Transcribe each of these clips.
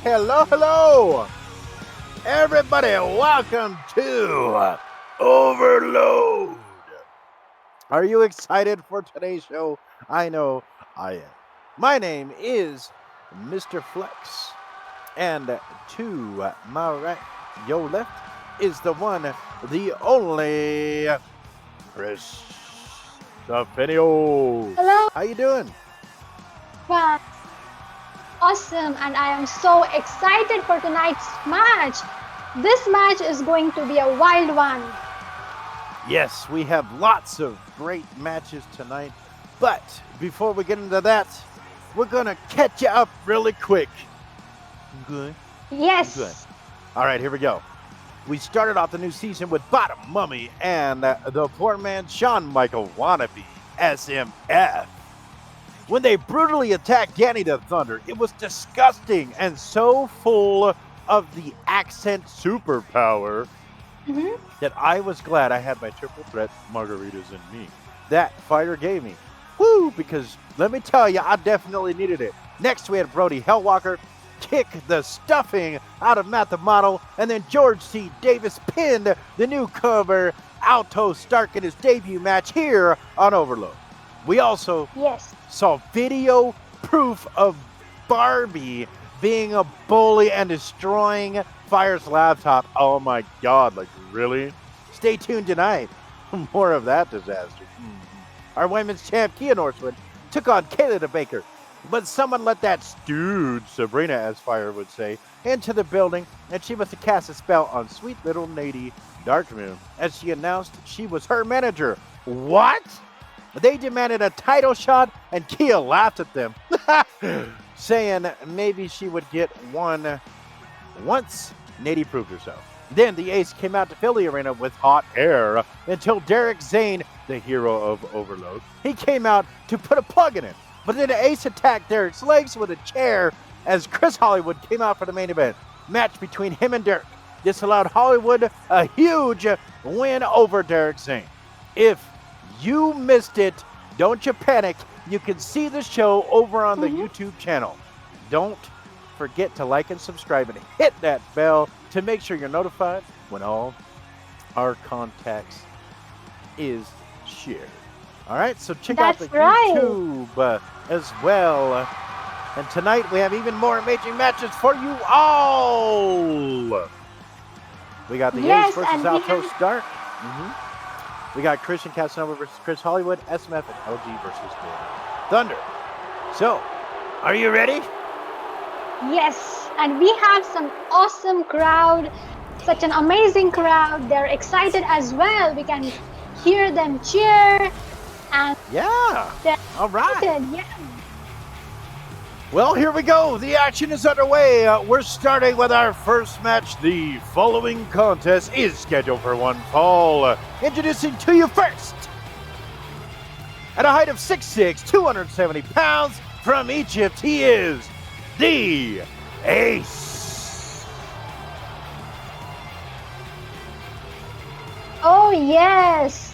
hello. Everybody, welcome to Overload. Are you excited for today's show? I know I am. My name is Mr. Flex, and to my right, your left, is the one, the only Chris Safenio. Hello, How you doing? fans. Awesome, and I am so excited for tonight's match. This match is going to be a wild one. Yes, we have lots of great matches tonight. But before we get into that, we're going to catch you up really quick. Good. Yes. Good. All right, here we go. We started off the new season with Bottom Mummy and the poor man Shawn Michael Wannabe, SMF. When they brutally attacked Danny the Thunder, it was disgusting and so full of the accent superpower that I was glad I had my triple threat margaritas in me. That fighter gave me. Woo! Because let me tell you, I definitely needed it. Next, we had Brody Hellwalker kick the stuffing out of Matt the Model, and then George C. Davis pinned the newcomer Alto Stark in his debut match here on Overload. We also saw video proof of Barbie being a bully and destroying Fire's laptop. Oh my God, like really? Stay tuned tonight. More of that disaster. Our women's champ, Kia Northwood, took on Kayla DeBaker. But someone let that stooge, Sabrina, as Fire would say, into the building, and she was to cast a spell on sweet little Nady Darkmoon as she announced she was her manager. What? They demanded a title shot, and Kia laughed at them, saying maybe she would get one once Nady proved herself. Then the Ace came out to fill the arena with hot air until Derek Zane, the hero of Overload, he came out to put a plug in it. But then the Ace attacked Derek's legs with a chair as Chris Hollywood came out for the main event match between him and Derek. This allowed Hollywood a huge win over Derek Zane. If you missed it, don't you panic. You can see the show over on the YouTube channel. Don't forget to like and subscribe and hit that bell to make sure you're notified when all our contacts is shared. All right, so check out the YouTube as well. And tonight we have even more amazing matches for you all. We got the Ace versus Alto Stark. We got Christian Casanova versus Chris Hollywood, SMF, and LG versus Thunder. So, are you ready? Yes, and we have some awesome crowd, such an amazing crowd. They're excited as well. We can hear them cheer. And all right. Yeah. Well, here we go. The action is underway. We're starting with our first match. The following contest is scheduled for one fall. Introducing to you first, at a height of 6'6", 270 pounds, from Egypt, he is the Ace. Oh, yes.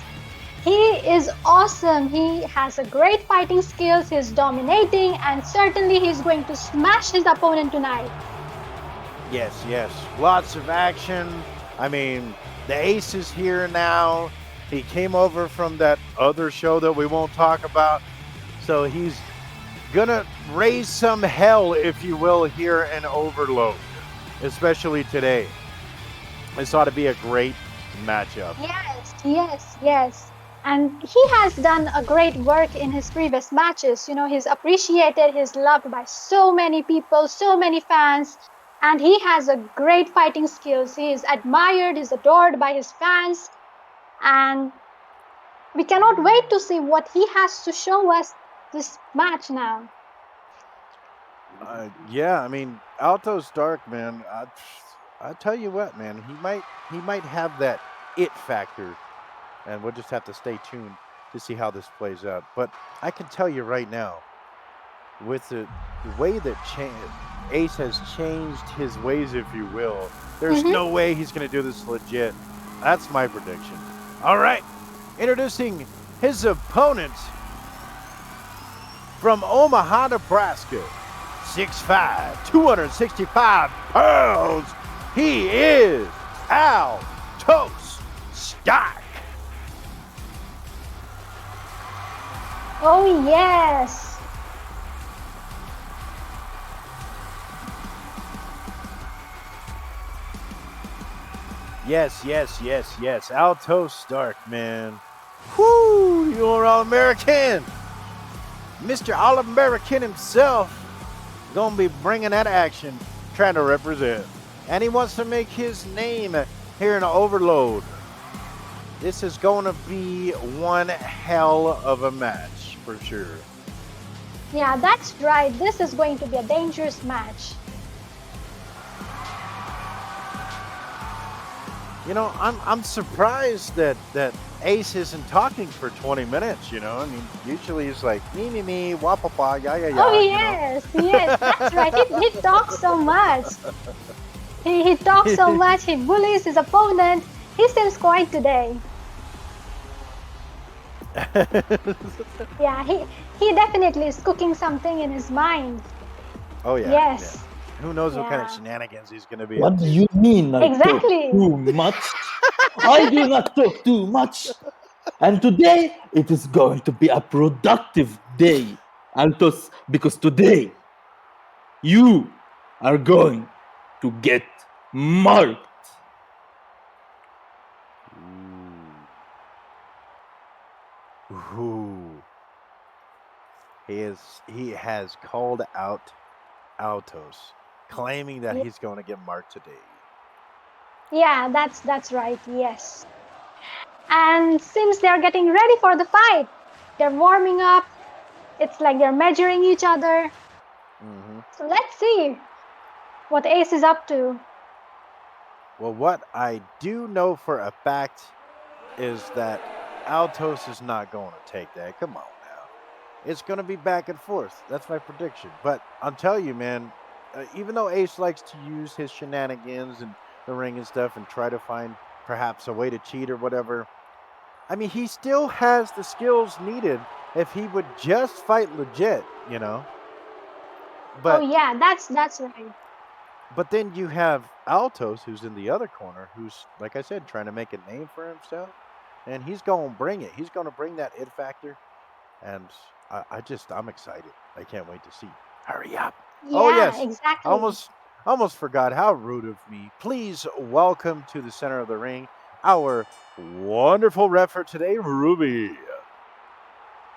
He is awesome. He has a great fighting skills. He's dominating, and certainly he's going to smash his opponent tonight. Yes. Lots of action. I mean, the Ace is here now. He came over from that other show that we won't talk about. So he's gonna raise some hell, if you will, here in Overload, especially today. This ought to be a great matchup. Yes. And he has done a great work in his previous matches. You know, he's appreciated, he's loved by so many people, so many fans, and he has a great fighting skills. He is admired, he's adored by his fans, and we cannot wait to see what he has to show us this match now. I mean, Alto Stark, man, I tell you what, man, he might have that it factor. And we'll just have to stay tuned to see how this plays out. But I can tell you right now, with the way that Ace has changed his ways, if you will, there's no way he's going to do this legit. That's my prediction. All right, introducing his opponent from Omaha, Nebraska, 6'5", 265 pounds. He is Altos Stock. Oh, yes. Yes. Altos Stark, man. Whoo, you're All-American. Mr. All-American himself gonna be bringing that action, trying to represent. And he wants to make his name here in Overload. This is going to be one hell of a match, for sure. Yeah, that's right. This is going to be a dangerous match. You know, I'm surprised that Ace isn't talking for 20 minutes, you know? I mean, usually he's like, me, wah-pa-pa, ya. Oh, yes, yes, that's right. He talks so much. He talks so much. He bullies his opponent. He seems quiet today. Yeah, he definitely is cooking something in his mind. Oh, yeah. Yes. Yeah. Who knows what kind of Yeah. shenanigans he's going to be What up do to. you mean I Exactly. talk too much? I do not talk too much. And today it is going to be a productive day, Altos, because today you are going to get marked. Ooh. He has called out Altos, claiming that Yeah. he's going to get marked today. Yeah, that's right. Yes. And since they're getting ready for the fight, they're warming up. It's like they're measuring each other. Mm-hmm. So let's see what Ace is up to. Well, what I do know for a fact is that Altos is not going to take that. Come on now. It's going to be back and forth. That's my prediction. But I'll tell you, man, even though Ace likes to use his shenanigans and the ring and stuff and try to find perhaps a way to cheat or whatever, I mean, he still has the skills needed if he would just fight legit, you know? But Oh yeah, that's right. But then you have Altos, who's in the other corner, who's, like I said, trying to make a name for himself. And he's going to bring it. He's going to bring that it factor. And I'm excited. I can't wait to see. Hurry up. Oh, Yeah, yes. exactly. Almost forgot. How rude of me. Please welcome to the center of the ring our wonderful ref for today, Ruby.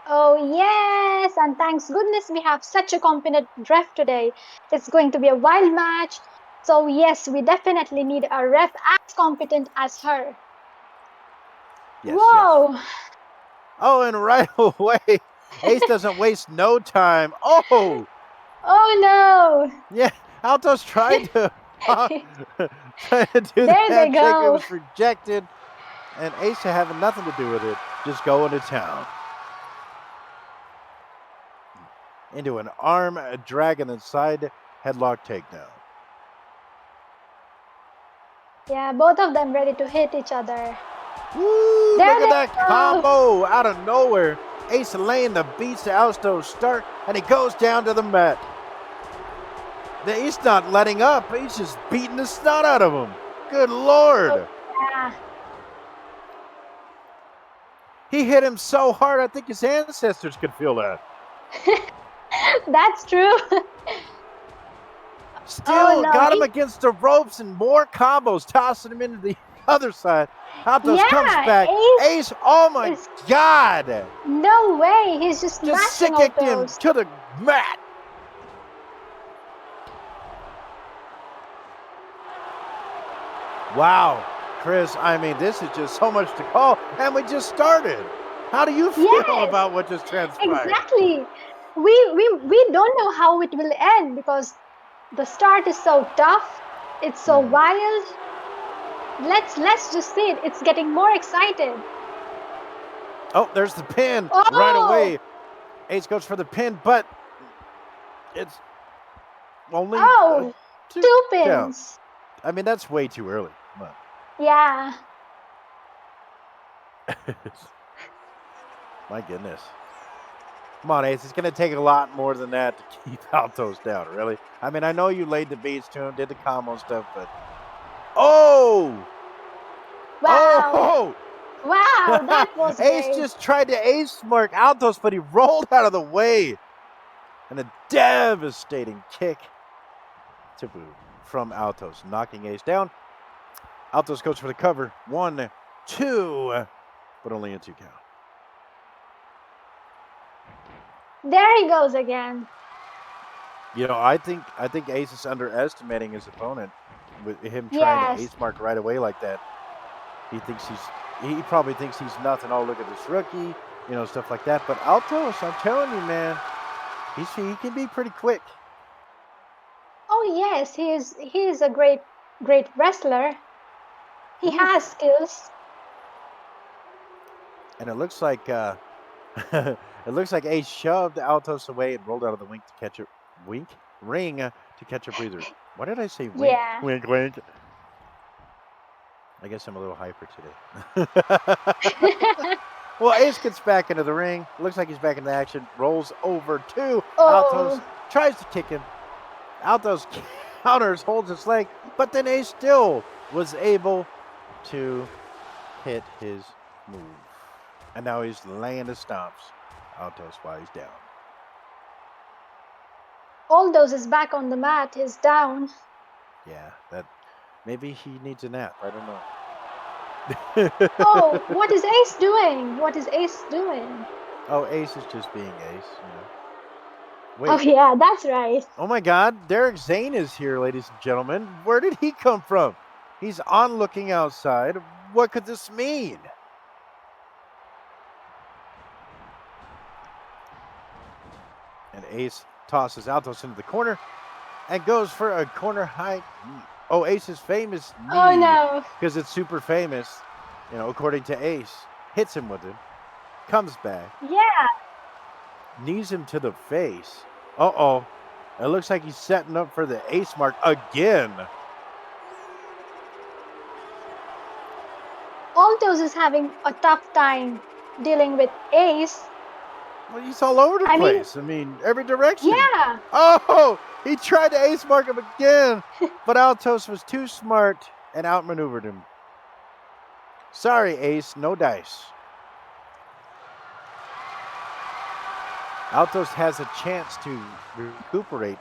Oh yes, and thanks goodness we have such a competent ref today. It's going to be a wild match. So yes, we definitely need a ref as competent as her. Yes, Whoa! yes. Oh, and right away, Ace doesn't waste no time. Oh! Oh no! Yeah, Altos tried to try to do the There they handshake. It go. was rejected, and Ace having nothing to do with it, just going to town. Into an arm drag and then side headlock takedown. Yeah, both of them ready to hit each other. Woo! There Look at they that go. combo out of nowhere. Ace laying the beats to Altos Stark, and he goes down to the mat. He's not letting up. He's just beating the snot out of him. Good Lord. Oh, yeah. He hit him so hard, I think his ancestors could feel that. That's true. Still got him against the ropes and more combos, tossing him into the other side. Altos comes back. Ace, oh my God. No way. He's just sick smashing kicked him to the mat. Wow, Chris, I mean, this is just so much to call, and we just started. How do you feel about what just transpired? Exactly. We don't know how it will end because the start is so tough. It's so wild. Let's just see it. It's getting more excited. Oh, there's the pin right away. Ace goes for the pin, but it's only two pins. I mean, that's way too early. Come on. Yeah. My goodness. Come on, Ace. It's going to take a lot more than that to keep Altos down, really. I mean, I know you laid the beats to him, did the combo stuff, but... Oh! Wow. Oh! Wow, that was Ace great. just tried to ace mark Altos, but he rolled out of the way. And a devastating kick to boot from Altos, knocking Ace down. Altos goes for the cover. 1, 2, but only a 2 count. There he goes again. You know, I think Ace is underestimating his opponent with him trying to Yes. ace mark right away like that. He probably thinks he's nothing. Oh, look at this rookie, you know, stuff like that. But Altos, I'm telling you, man, he can be pretty quick. Oh yes, he is a great wrestler. He has skills. And it looks like Ace shoved Altos away and rolled out of the ring to catch a breather. Why did I say wink? Yeah. Wink, wink. I guess I'm a little hyper today. Well, Ace gets back into the ring. Looks like he's back into action. Rolls over to Altos. Tries to kick him. Altos counters, holds his leg, but then Ace still was able to hit his move. And now he's laying the stomps. Altos while he's down. Aldos is back on the mat. He's down. Yeah, that maybe he needs a nap. I don't know. Oh, what is Ace doing? What is Ace doing? Oh, Ace is just being Ace, you know. Wait. Oh yeah, that's right. Oh my God, Derek Zane is here, ladies and gentlemen. Where did he come from? He's on looking outside. What could this mean? And Ace tosses Altos into the corner and goes for a corner high knee. Oh, Ace's famous knee. Oh no. Because it's super famous, you know, according to Ace. Hits him with it. Comes back. Yeah. Knees him to the face. Uh-oh. It looks like he's setting up for the ace mark again. Altos is having a tough time dealing with Ace. Well, he's all over the place. I mean, every direction. Yeah. Oh, he tried to ace mark him again, but Altos was too smart and outmaneuvered him. Sorry, Ace, no dice. Altos has a chance to recuperate.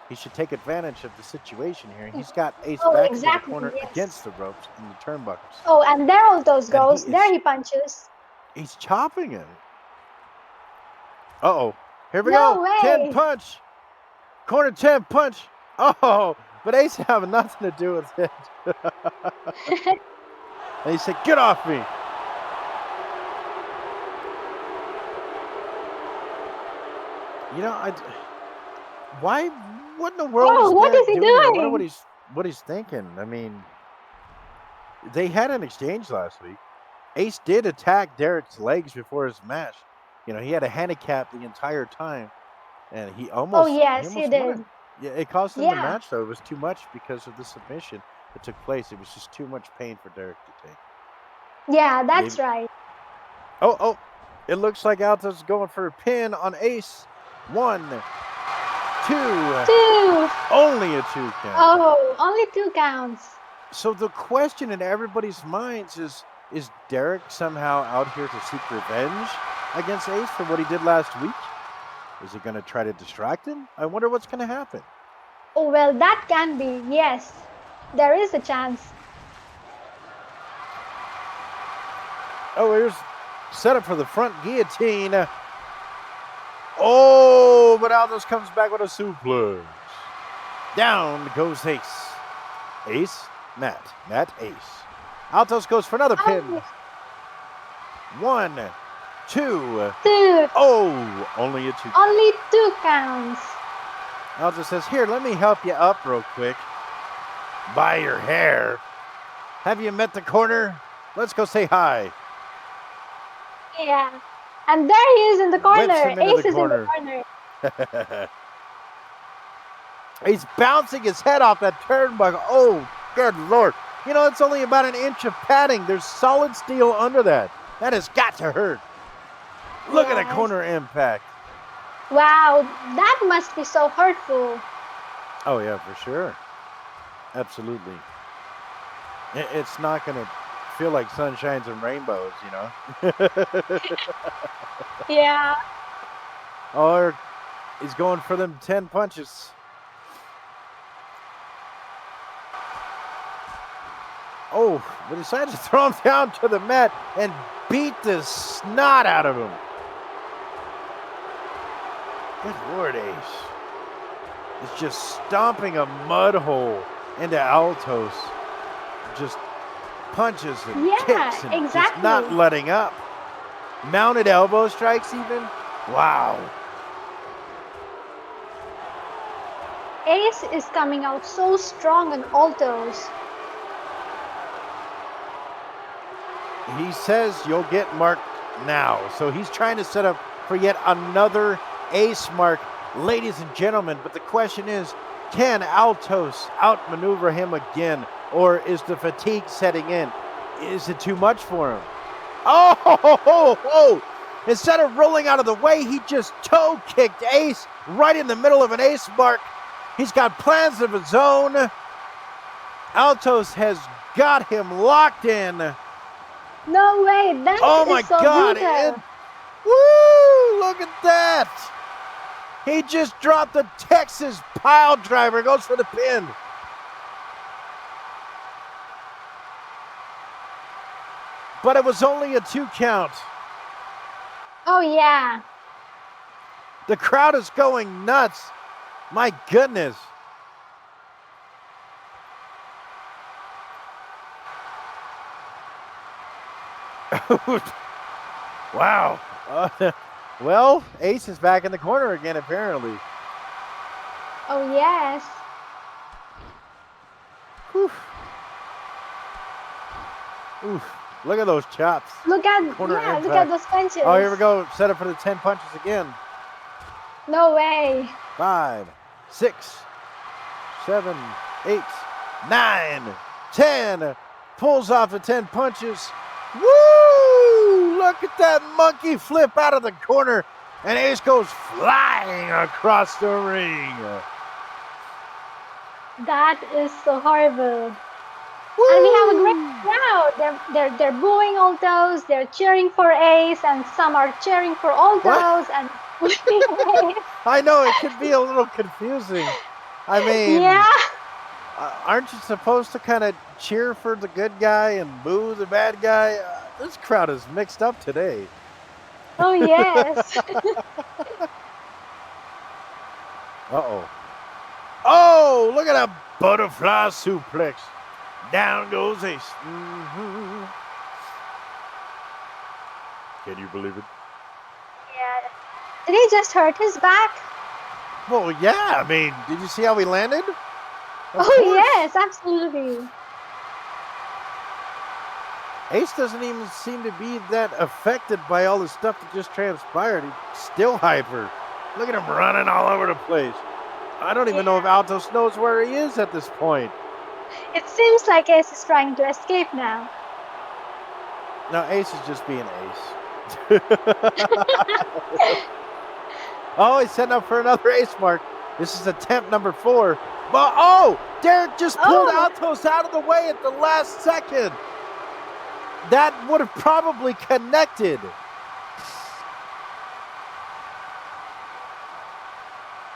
He should take advantage of the situation here. He's got Ace back in the corner against the ropes in the turnbuckles. Oh, and there Altos goes. There he punches. He's chopping it. Uh-oh. Here we No go. way. 10 punch. Corner 10 punch. Oh, but Ace having nothing to do with it. And he said, get off me. You know, what in the world is what Derek is he doing? I doing? wonder what he's thinking. I mean, they had an exchange last week. Ace did attack Derek's legs before his match. You know, he had a handicap the entire time, and he almost. Oh yes, he won did. it. Yeah, it cost him the Yeah. match though. It was too much because of the submission that took place. It was just too much pain for Derek to take. Yeah, that's Maybe- right. Oh! It looks like Altos is going for a pin on Ace. 1, 2, 2. only a 2 count. Oh, only 2 counts. So the question in everybody's minds is Derek somehow out here to seek revenge against Ace for what he did last week? Is he going to try to distract him? I wonder what's going to happen. Oh well, that can be. Yes, there is a chance. Oh, here's set up for the front guillotine. Oh, but Altos comes back with a suplex. Down goes Ace. Ace, Matt, Ace. Altos goes for another pin. 1, 2. 2. Oh, only a 2. Only 2 counts. Altos says, here, let me help you up real quick. By your hair. Have you met the corner? Let's go say hi. Yeah. And there he is in the corner. Whips him into Ace the is corner. in the corner. He's bouncing his head off that turnbuckle. Oh, good Lord. You know, it's only about an inch of padding. There's solid steel under that. That has got to hurt. Look at that Yes. corner impact. Wow, that must be so hurtful. Oh yeah, for sure. Absolutely. It's not going to feel like sunshines and rainbows, you know. Yeah. Or he's going for them 10 punches. Oh, but he decides to throw him down to the mat and beat the snot out of him. Good Lord, Ace. It's just stomping a mud hole into Altos. Just punches and Yeah, kicks and just exactly. not letting up. Mounted elbow strikes even. Wow. Ace is coming out so strong on Altos. He says you'll get marked now. So he's trying to set up for yet another ace mark, ladies and gentlemen. But the question is, can Altos outmaneuver him again? Or is the fatigue setting in? Is it too much for him? Oh! Instead of rolling out of the way, he just toe kicked Ace right in the middle of an ace mark. He's got plans of his own. Altos has got him locked in. No way, that Oh is my so God. brutal. Woo! Look at that. He just dropped the Texas pile driver. Goes for the pin. But it was only a 2 count. Oh yeah. The crowd is going nuts. My goodness. Wow. Well, Ace is back in the corner again, apparently. Oh yes. Whew. Oof. Look at those chops. Look at Corner look impact. at those punches. Oh, here we go. Set up for the 10 punches again. No way. 5, 6, 7, 8, 9, 10. Pulls off the 10 punches. Woo! Look at that monkey flip out of the corner. And Ace goes flying across the ring. That is so horrible. Woo! And we have a great crowd. They're booing Altos, they're cheering for Ace, and some are cheering for Altos and Ace. I know it could be a little confusing. I mean, Yeah. aren't you supposed to kind of cheer for the good guy and boo the bad guy? This crowd is mixed up today. Oh yes. Uh-oh. Oh, look at that butterfly suplex. Down goes Ace. Mhm. Can you believe it? Yeah. Did he just hurt his back? Well, yeah. I mean, did you see how he landed? Of Oh course. yes, absolutely. Ace doesn't even seem to be that affected by all the stuff that just transpired. He's still hyper. Look at him running all over the place. I don't even know if Altos knows where he is at this point. It seems like Ace is trying to escape now. No, Ace is just being Ace. Oh, he's setting up for another ace mark. This is attempt number 4. But oh, Derek just pulled Oh. Altos out of the way at the last second. That would have probably connected.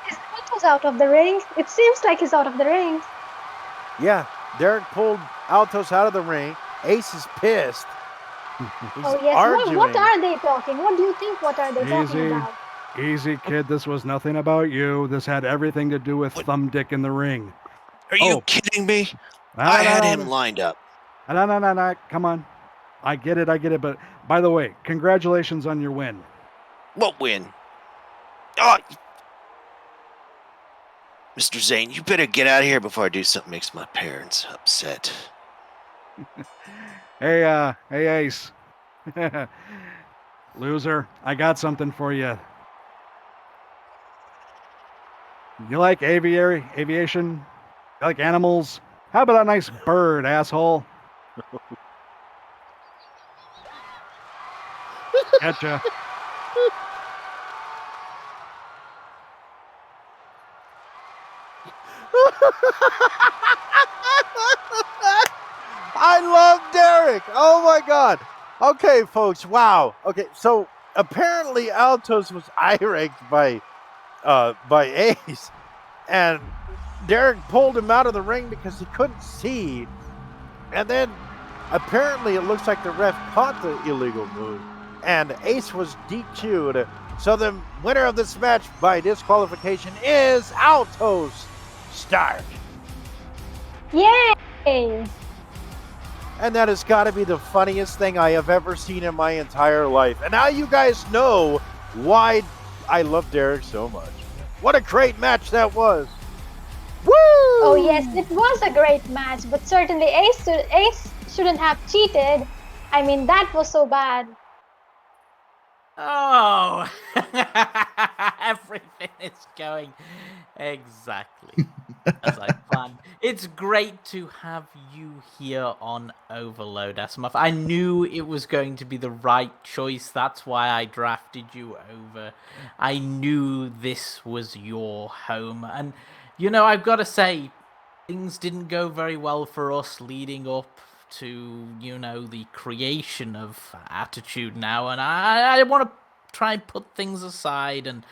Is Altos out of the ring? It seems like he's out of the ring. Yeah, Derek pulled Altos out of the ring. Ace is pissed. He's Oh yes. arguing. What are they talking? What do you think? What are they talking Easy. about? Easy, kid. This was nothing about you. This had everything to do with What? Thumb Dick in the ring. Are you Oh. kidding me? No, I no, had no, him no. lined up. No. Come on. I get it. But by the way, congratulations on your win. What win? Oh, Mr. Zane, you better get out of here before I do something that makes my parents upset. Hey Ace. Loser, I got something for you. You like aviation? You like animals? How about a nice bird, asshole? Gotcha. I love Derek. Oh my God. Okay, folks. Wow. Okay, so apparently Altos was irate by Ace, and Derek pulled him out of the ring because he couldn't see, and then apparently it looks like the ref caught the illegal move, and Ace was DQ'd. So the winner of this match by disqualification is Altos Stark. Yay! And that has got to be the funniest thing I have ever seen in my entire life. And now you guys know why I love Derek so much. What a great match that was. Woo! Oh yes, it was a great match, but certainly Ace shouldn't have cheated. I mean, that was so bad. Oh, everything is going exactly as I planned. It's great to have you here on Overload, Asimov. I knew it was going to be the right choice. That's why I drafted you over. I knew this was your home. And, you know, I've got to say, things didn't go very well for us leading up to, you know, the creation of Attitude Now, and I want to try and put things aside and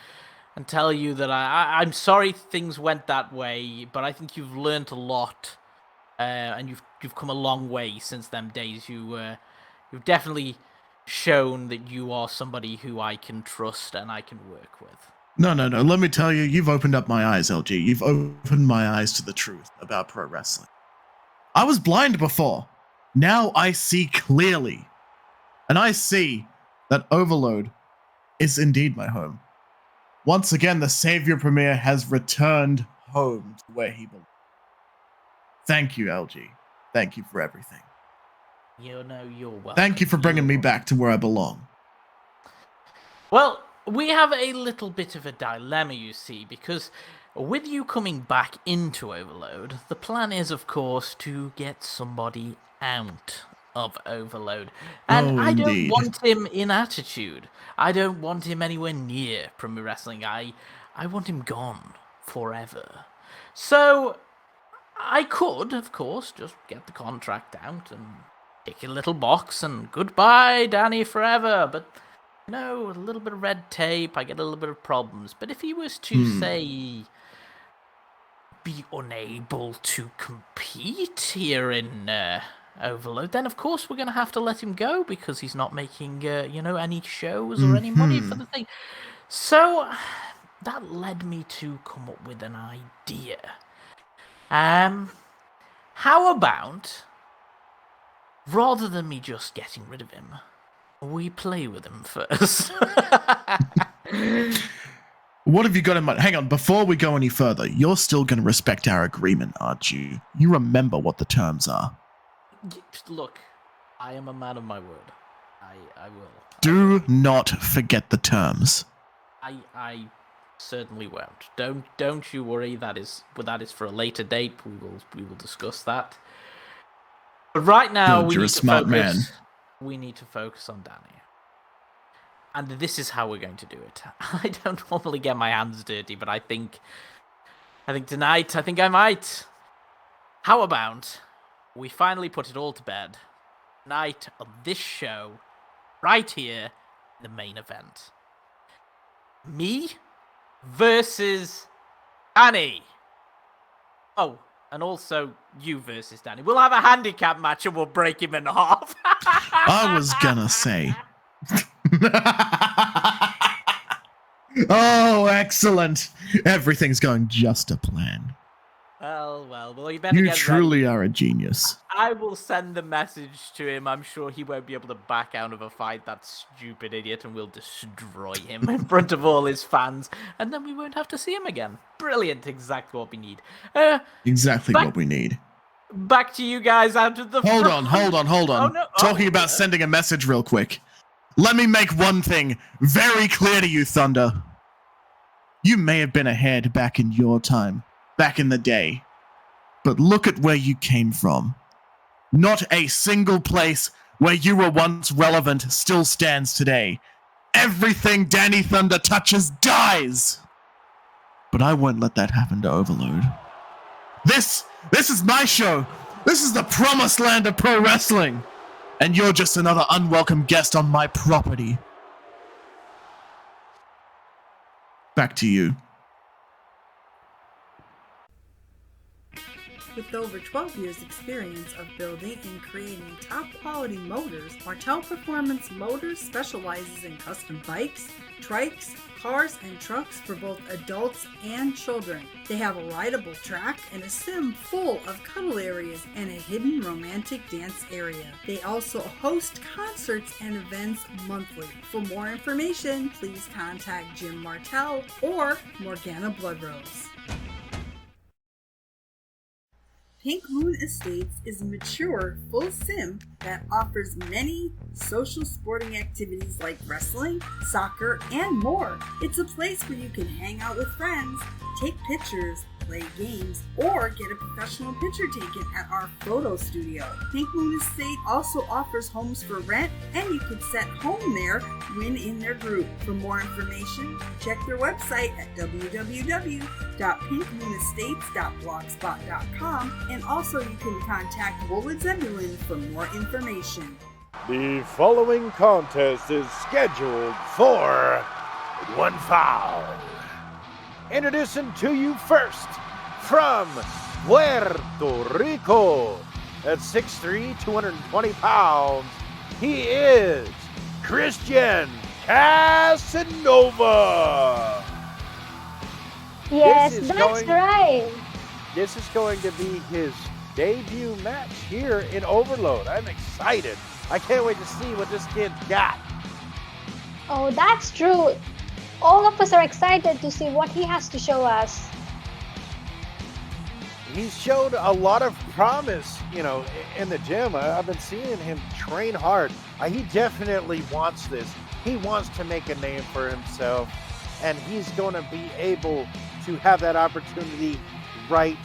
tell you that I'm sorry things went that way, but I think you've learned a lot, and you've come a long way since them days. You've definitely shown that you are somebody who I can trust and I can work with. No. Let me tell you, you've opened up my eyes, LG. You've opened my eyes to the truth about pro wrestling. I was blind before. Now I see clearly. And I see that Overload is indeed my home. Once again, the Savior Premier has returned home to where he belongs. Thank you, LG. Thank you for everything. You know, you're welcome. Thank you for bringing me back to where I belong. Well, we have a little bit of a dilemma, you see, because with you coming back into Overload, the plan is, of course, to get somebody out of Overload. And I don't want him in Attitude. I don't want him anywhere near Premier Wrestling. I want him gone forever. So I could, of course, just get the contract out and tick a little box and goodbye, Danny, forever. But, you know, a little bit of red tape, I get a little bit of problems. But if he was to, say, be unable to compete here in Overload, then of course we're going to have to let him go because he's not making, you know, any shows or any money for the thing. So that led me to come up with an idea. How about, rather than me just getting rid of him, we play with him first? What have you got in mind? Hang on, before we go any further, you're still going to respect our agreement, aren't you? You remember what the terms are. Look, I am a man of my word. I will. Do not forget the terms. I certainly won't. Don't you worry. That is for a later date. We will discuss that. But right now Good, we you're need a to smart focus. man. We need to focus on Danny. And this is how we're going to do it. I don't normally get my hands dirty, but I think tonight, I might. How about we finally put it all to bed? Night of this show, right here, the main event. Me versus Danny. Oh, and also you versus Danny. We'll have a handicap match and we'll break him in half. I was gonna say. Oh, excellent. Everything's going just to plan. Well, you better You get truly ready. are a genius. I will send the message to him. I'm sure he won't be able to back out of a fight, that stupid idiot, and we'll destroy him in front of all his fans, and then we won't have to see him again. Brilliant, exactly what we need. Exactly back- what we need. Back to you guys out of the Hold front. on. Oh, no. Talking about sending a message real quick. Let me make one thing very clear to you, Thunder. You may have been ahead back in your time, back in the day, but look at where you came from. Not a single place where you were once relevant still stands today. Everything Danny Thunder touches dies. But I won't let that happen to Overload. This is my show. This is the promised land of pro wrestling. And you're just another unwelcome guest on my property. Back to you. With over 12 years' experience of building and creating top-quality motors, Martel Performance Motors specializes in custom bikes, trikes, cars, and trucks for both adults and children. They have a rideable track and a sim full of cuddle areas and a hidden romantic dance area. They also host concerts and events monthly. For more information, please contact Jim Martel or Morgana Bloodrose. Pink Moon Estates is a mature, full sim that offers many social sporting activities like wrestling, soccer, and more. It's a place where you can hang out with friends, take pictures, play games, or get a professional picture taken at our photo studio. Pink Moon Estate also offers homes for rent, and you can set home there when in their group. For more information, check their website at www.pinkmoonestates.blogspot.com, and also you can contact Woolard Zebulon for more information. The following contest is scheduled for one fall. Introducing to you first, from Puerto Rico, at 6'3", 220 pounds, he is Christian Casanova. Yes, This is that's going- right. This is going to be his debut match here in Overload. I'm excited. I can't wait to see what this kid's got. Oh, that's true. All of us are excited to see what he has to show us. He's showed a lot of promise, in the gym. I've been seeing him train hard. He definitely wants this. He wants to make a name for himself, and he's going to be able to have that opportunity right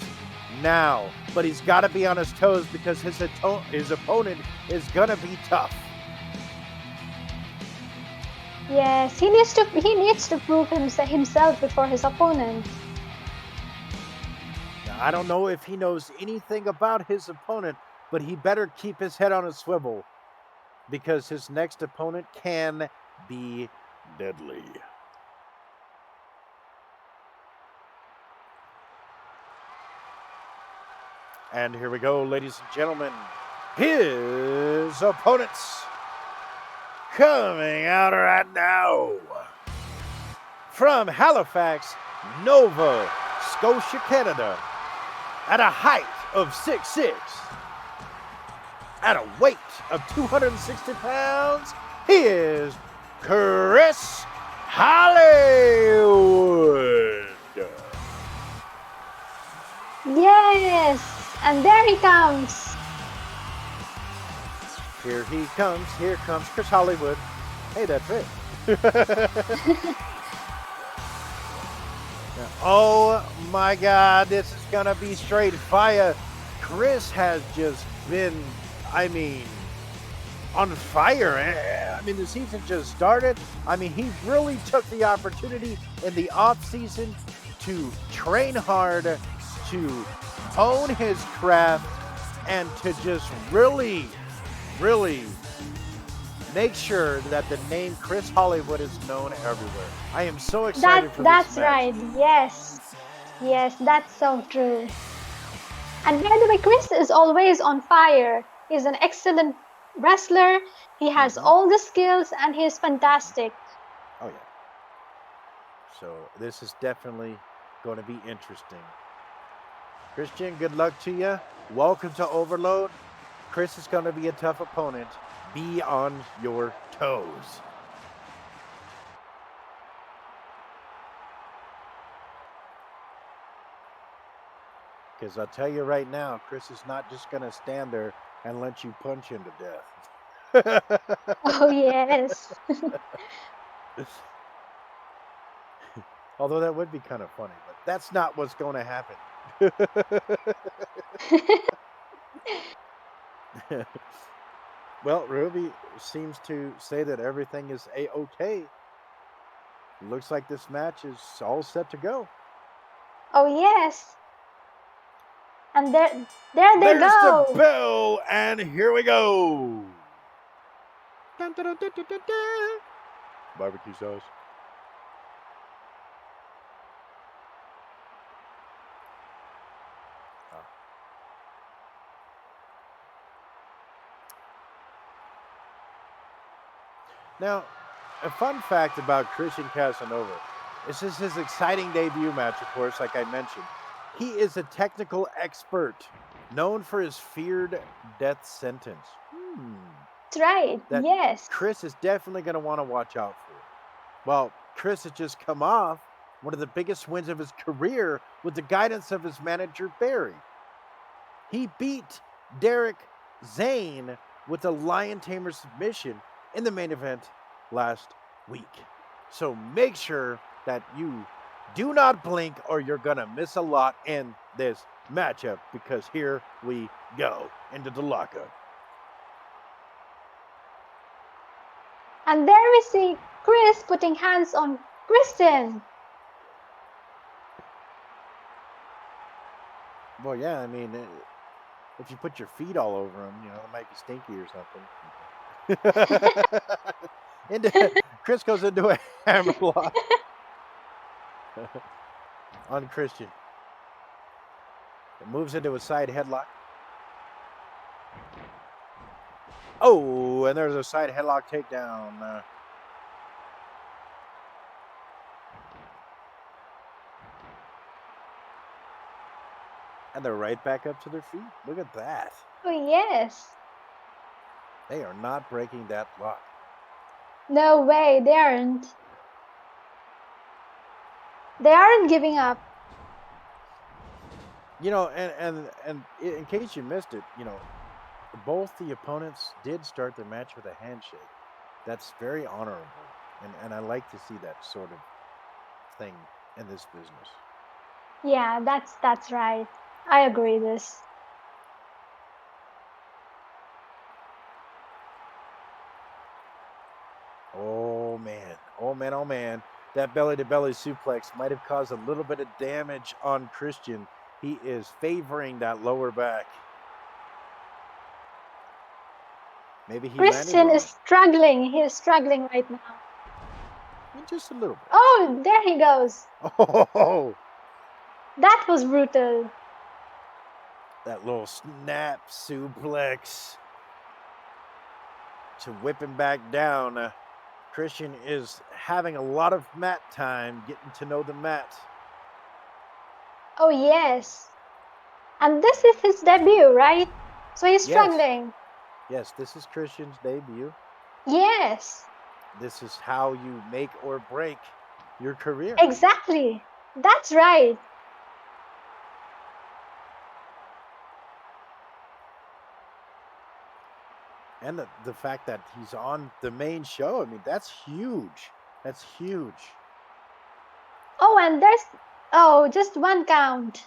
now. But he's got to be on his toes because his opponent is going to be tough. Yes, he needs to prove himself before his opponent. Now, I don't know if he knows anything about his opponent, but he better keep his head on a swivel because his next opponent can be deadly. And here we go, ladies and gentlemen. His opponents coming out right now from Halifax, Nova Scotia, Canada, at a height of 6'6", at a weight of 260 pounds, he is Chris Hollywood. Yes, and there he comes. Here he comes. Here comes Chris Hollywood. Hey, that's it. Oh my God, this is gonna be straight fire. Chris has just been, on fire. The season just started. He really took the opportunity in the off season to train hard, to hone his craft, and to just really make sure that the name Chris Hollywood is known everywhere. I am so excited for That's this match. right. Yes, that's so true. And by the way, Chris is always on fire. He's an excellent wrestler. He has all the skills, and he's fantastic. Oh yeah. So this is definitely going to be interesting. Christian, good luck to you. Welcome to Overload. Chris is going to be a tough opponent. Be on your toes. Because I'll tell you right now, Chris is not just going to stand there and let you punch him to death. Oh, yes. Although that would be kind of funny, but that's not what's going to happen. Well, Ruby seems to say that everything is A-okay. Looks like this match is all set to go. Oh, yes. And there they There's go. the bell, and here we go. Dun, dun, dun, dun, dun, dun, dun. Barbecue sauce. Now, a fun fact about Christian Casanova. This is his exciting debut match, of course, like I mentioned. He is a technical expert, known for his feared death sentence. That's right. That Yes. Chris is definitely going to want to watch out for. Well, Chris has just come off one of the biggest wins of his career with the guidance of his manager, Barry. He beat Derek Zane with a Lion Tamer submission in the main event last week. So make sure that you do not blink or you're going to miss a lot in this matchup, because here we go into the lockup. And there we see Chris putting hands on Kristen. Well, yeah, I mean, if you put your feet all over him, it might be stinky or something. Chris goes into a hammerlock on Christian. It moves into a side headlock. Oh, and there's a side headlock takedown. And they're right back up to their feet. Look at that. Oh, yes. They are not breaking that lock. No way, they aren't. They aren't giving up. And in case you missed it, both the opponents did start their match with a handshake. That's very honorable. And I like to see that sort of thing in this business. Yeah, that's right. I agree this. Oh man. Oh man, oh man. That belly-to-belly suplex might have caused a little bit of damage on Christian. He is favoring that lower back. Maybe he Christian landed is struggling. He is struggling right now. wrong. Just a little bit. Oh, there he goes. Oh, That was brutal. that little snap suplex to whip him back down. Christian is having a lot of mat time, getting to know the mat. Oh, yes. And this is his debut, right? So he's Yes. struggling. Yes, this is Christian's debut. Yes, This is how you make or break your career. exactly. That's right. And the fact that he's on the main show, I mean, that's huge. That's huge. Oh, and there's just one count.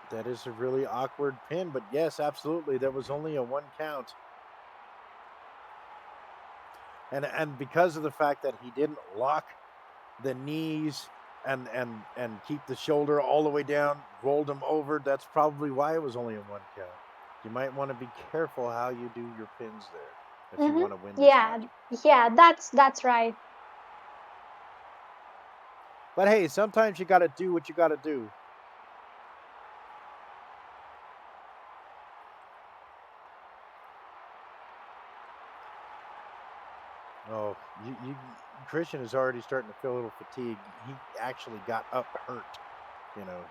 That is a really awkward pin, but yes, absolutely, there was only a 1 count. And because of the fact that he didn't lock the knees and keep the shoulder all the way down, rolled him over, that's probably why it was only a 1 count. You might want to be careful how you do your pins there if you want to win this match. Yeah, that's right. But hey, sometimes you got to do what you got to do. Oh, Christian is already starting to feel a little fatigue. He actually got up hurt.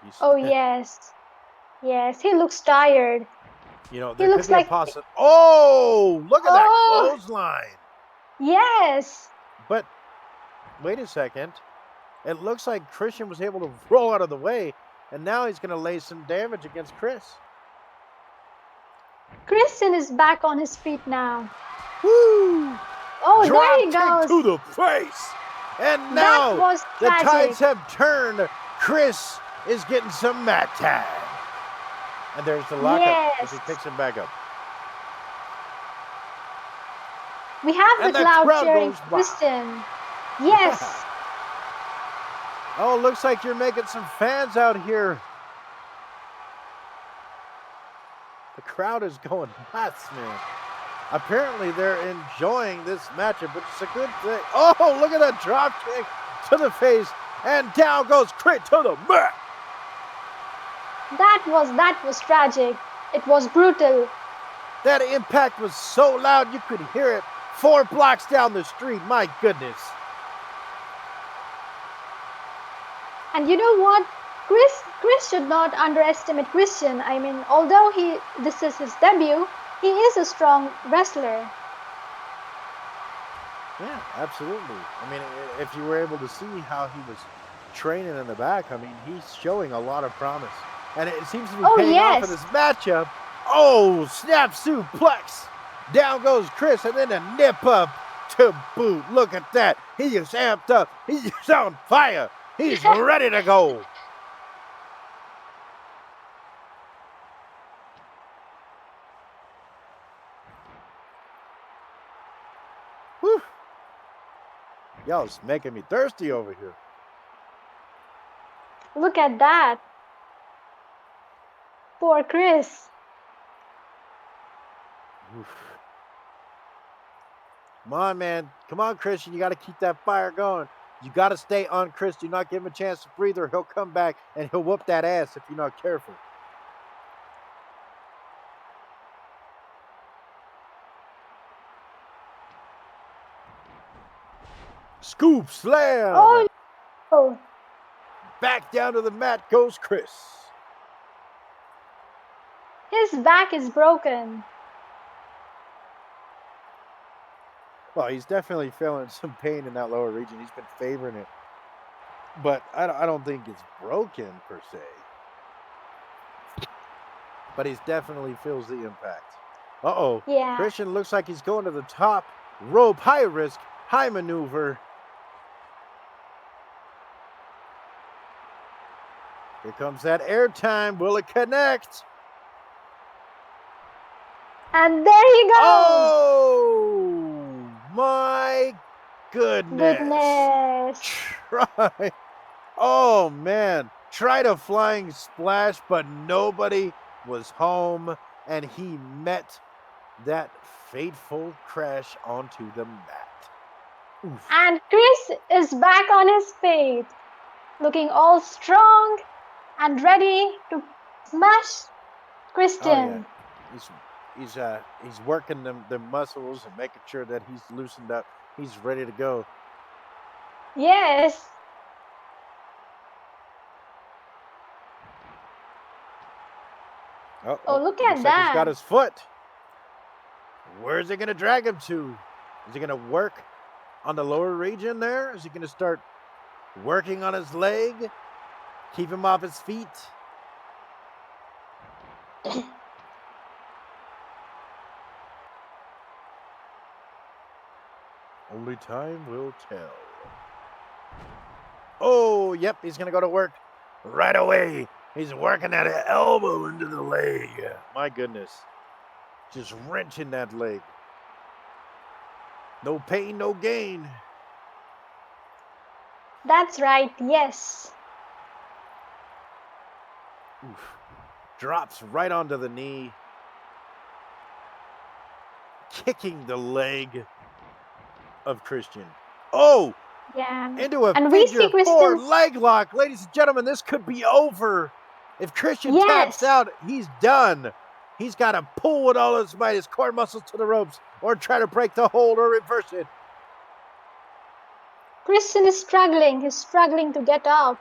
He's. Oh, yes. Yes, he looks tired. There He looks could be like- a possible. Oh, look at that Oh! clothesline! Yes. But wait a second. It looks like Christian was able to roll out of the way, and now he's going to lay some damage against Chris. Christian is back on his feet now. Woo! Oh, Drop there he kick goes. to the face, and That now was the tragic. tides have turned. Chris is getting some mat time. And there's the lockup as he Yes. picks him back up. We have And the the crowd crowd cheering goes wild. Christian. Yes. Oh, looks like you're making some fans out here. The crowd is going nuts, man. Apparently, they're enjoying this matchup, which is a good thing. Oh, look at that drop kick to the face, and down goes Chris to the mat. That was tragic. It was brutal. That impact was so loud you could hear it 4 blocks down the street. My goodness. And you know what? Chris should not underestimate Christian. I mean, although this is his debut, he is a strong wrestler. Yeah, absolutely. I mean, if you were able to see how he was training in the back, I mean, he's showing a lot of promise. And it seems to be paying off in this matchup. Oh, snap suplex. Down goes Chris, and then a nip up to boot. Look at that. He is amped up. He's on fire. He's ready to go. Whew. Y'all's making me thirsty over here. Look at that. Poor Chris. Oof. Come on, man. Come on, Christian. You got to keep that fire going. You got to stay on Chris. Do not give him a chance to breathe, or he'll come back and he'll whoop that ass if you're not careful. Scoop slam. Oh, no. Back down to the mat goes Chris. His back is broken. Well, he's definitely feeling some pain in that lower region. He's been favoring it. But I don't think it's broken per se. But he definitely feels the impact. Uh-oh. Yeah. Christian looks like he's going to the top rope. High risk, high maneuver. Here comes that airtime. Will it connect? And there he goes. Oh, my goodness. Try. Oh, man. Tried a flying splash, but nobody was home, and he met that fateful crash onto the mat. Oof. And Chris is back on his feet, looking all strong and ready to smash Christian. Oh, yeah. He's working the muscles and making sure that he's loosened up. He's ready to go. Yes. Oh, look at looks like that. he's got his foot. Where's he going to drag him to? Is he going to work on the lower region there? Is he going to start working on his leg? Keep him off his feet? Only time will tell. Oh, yep, he's going to go to work right away. He's working that elbow into the leg. My goodness. Just wrenching that leg. No pain, no gain. That's right, yes. Oof. Drops right onto the knee. Kicking the leg of Christian. Oh! Yeah. Into a And we see figure four Christian's- leg lock. Ladies and gentlemen, this could be over. If Christian taps out, he's done. He's got to pull with all his might, his core muscles to the ropes, or try to break the hold or reverse it. Christian is struggling. He's struggling to get up.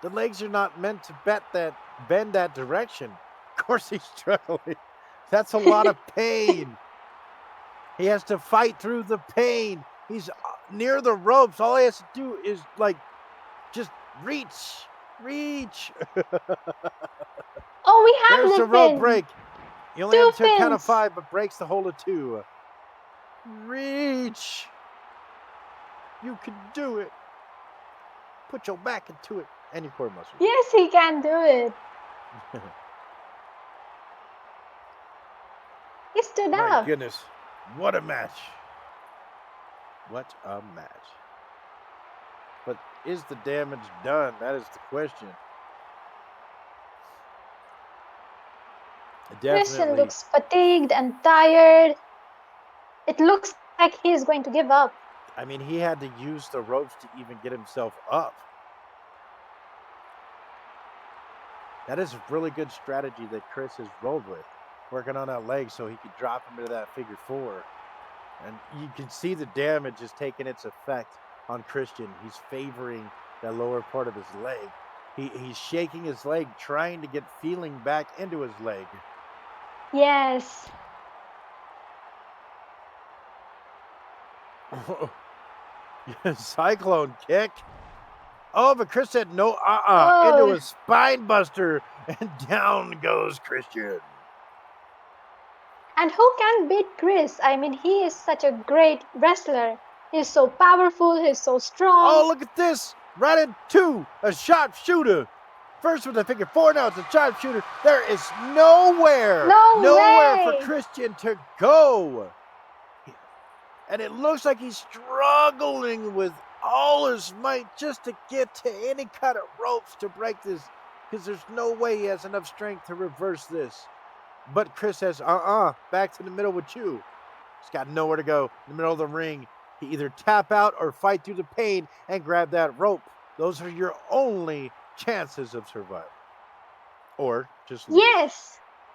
The legs are not meant to bend that direction. Of course he's struggling. That's a lot of pain. He has to fight through the pain. He's near the ropes. All he has to do is just reach. Oh, we have There's the the rope pin. break. He only Two has to count of pins. 5, but breaks the hold of 2. Reach. You can do it. Put your back into it and your core muscles. Yes, he can do it. He stood My up. goodness. What a match. What a match. But is the damage done? That is the question. Christian Definitely. looks fatigued and tired. It looks like he's going to give up. I mean, he had to use the ropes to even get himself up. That is a really good strategy that Chris has rolled with, working on that leg so he could drop him into that figure four. And you can see the damage is taking its effect on Christian. He's favoring that lower part of his leg. He's shaking his leg, trying to get feeling back into his leg. Yes. Cyclone kick. Oh, but Chris said no, Oh. into a spine buster, and down goes Christian. And who can beat Chris? I mean, he is such a great wrestler. He's so powerful, he's so strong. Oh, look at this. Right into a sharpshooter. First with a figure four, now it's a sharpshooter. There is nowhere for way. Christian to go. And it looks like he's struggling with all his might just to get to any kind of ropes to break this, because there's no way he has enough strength to reverse this. But Chris says, back to the middle with you. He's got nowhere to go. In the middle of the ring, he either tap out or fight through the pain and grab that rope. Those are your only chances of survival. Or just lose.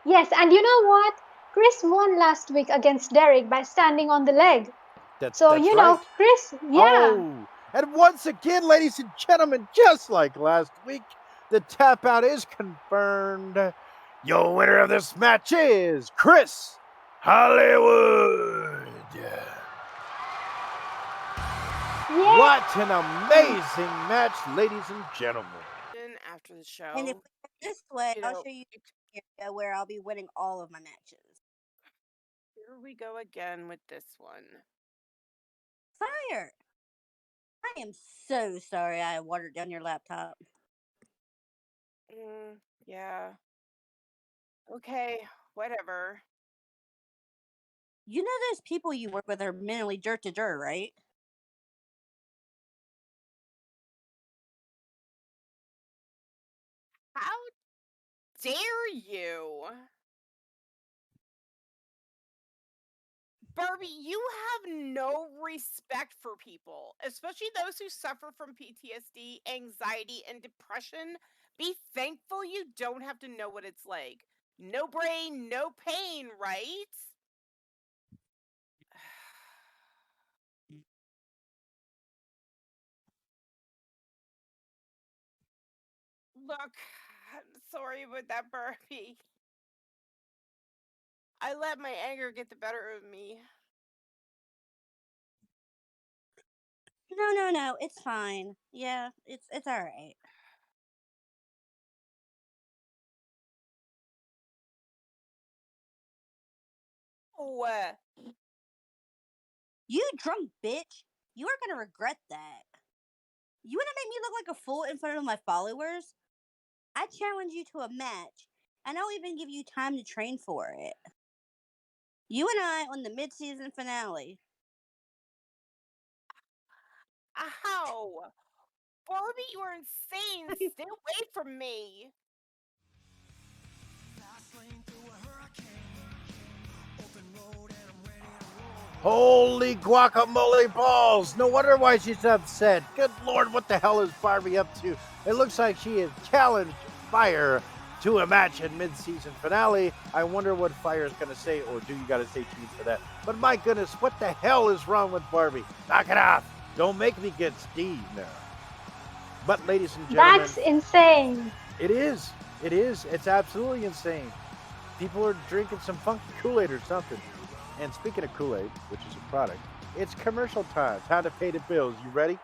Yes, and you know what? Chris won last week against Derek by standing on the leg. That's So, that's you know, right. Chris, yeah. Oh, and once again, ladies and gentlemen, just like last week, the tap out is confirmed. Your winner of this match is Chris Hollywood. Yeah. What an amazing match, ladies and gentlemen. After the show. And if we go this way, you I'll know, show you an area where I'll be winning all of my matches. Here we go again with this one. Fire! I am so sorry I watered down your laptop. Yeah. Okay, whatever. You know those people you work with are mentally dirt to dirt, right? How dare you? Barbie, you have no respect for people, especially those who suffer from PTSD, anxiety, and depression. Be thankful you don't have to know what it's like. No brain, no pain, right? Look, I'm sorry about that, Barbie. I let my anger get the better of me. No, it's fine. Yeah, it's all right. Oh, You drunk bitch. You are gonna regret that. You wanna make me look like a fool in front of my followers? I challenge you to a match, and I'll even give you time to train for it. You and I on the mid-season finale. ow! Barbie, you are insane! Stay away from me! Holy guacamole balls! No wonder why she's upset. Good Lord, what the hell is Barbie up to? It looks like she has challenged Fire to a match in mid-season finale. I wonder what Fire is going to say, or do you got to stay tuned for that? But my goodness, what the hell is wrong with Barbie? Knock it off! Don't make me get Steve now. But ladies and gentlemen, That's insane. it is. It is. It's absolutely insane. People are drinking some funky Kool-Aid or something. And speaking of Kool-Aid, which is a product, it's commercial time. Time to pay the bills. You ready?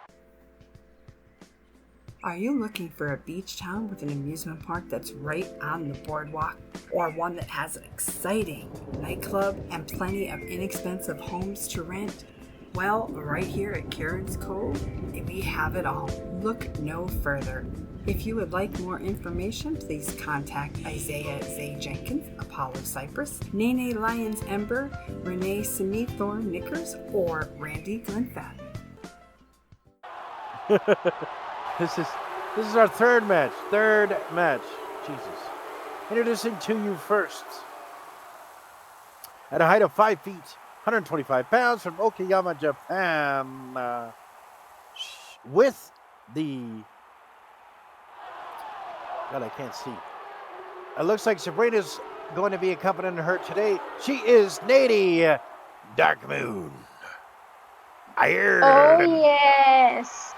Are you looking for a beach town with an amusement park that's right on the boardwalk? Or one that has an exciting nightclub and plenty of inexpensive homes to rent? Well, right here at Karen's Cove, we have it all. Look no further. If you would like more information, please contact Isaiah Zay Jenkins, Apollo Cypress, Nene Lyons Ember, Renee Simithorn Nickers, or Randy Glenfat. This is our third match. Jesus. Introducing to you first. At a height of 5 feet, 125 pounds, from Okayama, Japan. With the... God, I can't see. It looks like Sabrina's going to be accompanying her today. She is Nady Dark Moon. Oh, yes.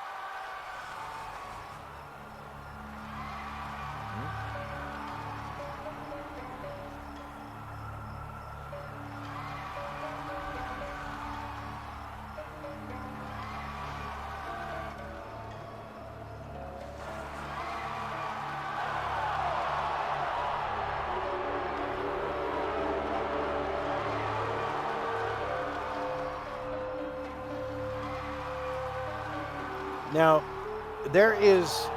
Now, there is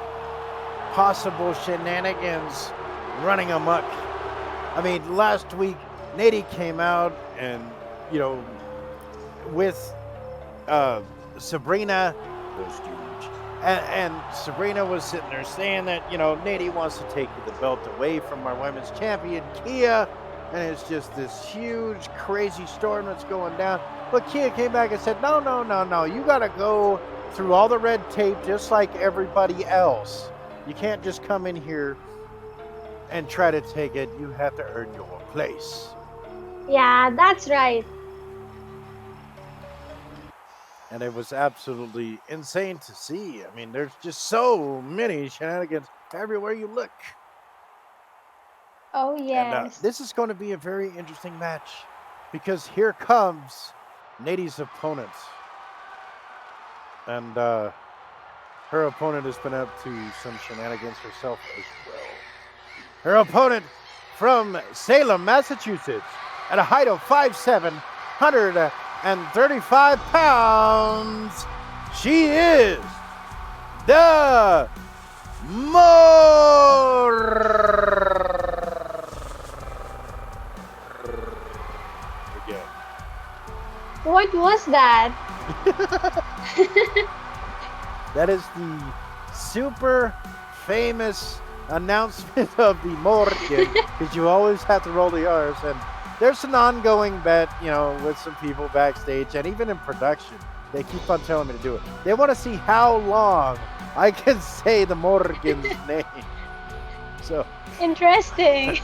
possible shenanigans running amok. I mean, last week, Nady came out and, you know, with Sabrina, those huge, and Sabrina was sitting there saying that, you know, Nady wants to take the belt away from our women's champion, Kia, and it's just this huge, crazy storm that's going down. But Kia came back and said, no, you got to go through all the red tape just like everybody else. You can't just come in here and try to take it. You have to earn your place. Yeah, that's right. And it was absolutely insane to see. I mean, there's just so many shenanigans everywhere you look. Oh, And yes. this is going to be a very interesting match because here comes Nady's opponent. And her opponent has been up to some shenanigans herself as well. Her opponent from Salem, Massachusetts, at a height of 5'7", 135 pounds, she is the What was that? That is the super famous announcement of the Morgan, because you always have to roll the R's. And there's an ongoing bet, you know, with some people backstage and even in production. They keep on telling me to do it. They want to see how long I can say the Morgan's name. So Interesting.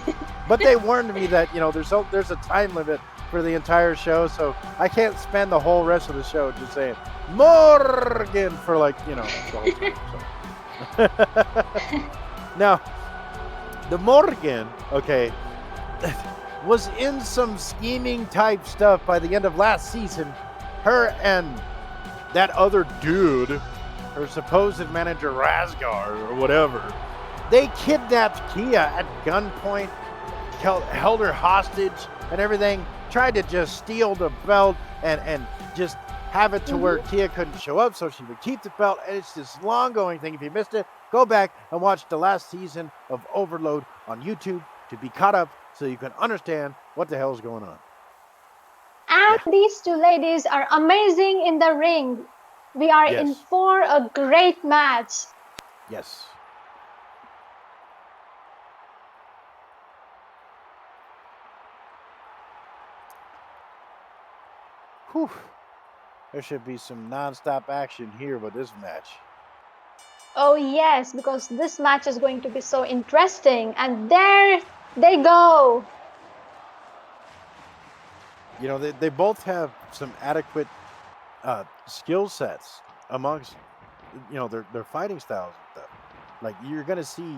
but they warned me that, you know, there's a time limit for the entire show, so I can't spend the whole rest of the show just saying Morgan for, like, you know, the whole time. So. Now, the Morgan, okay, was in some scheming type stuff by the end of last season. Her and that other dude, her supposed manager Razgar or whatever, they kidnapped Kia at gunpoint, held her hostage and everything, tried to just steal the belt and just have it to where Kia couldn't show up so she would keep the belt. And it's this long going thing. If you missed it, go back and watch the last season of Overload on YouTube to be caught up so you can understand what the hell is going on. And these two ladies are amazing in the ring. We are in Yes. for a great match. Yes. Whew. There should be some non-stop action here with this match. Oh, yes, because this match is going to be so interesting. And there they go. You know, they both have some adequate skill sets amongst, you know, their fighting styles and stuff. Like, you're going to see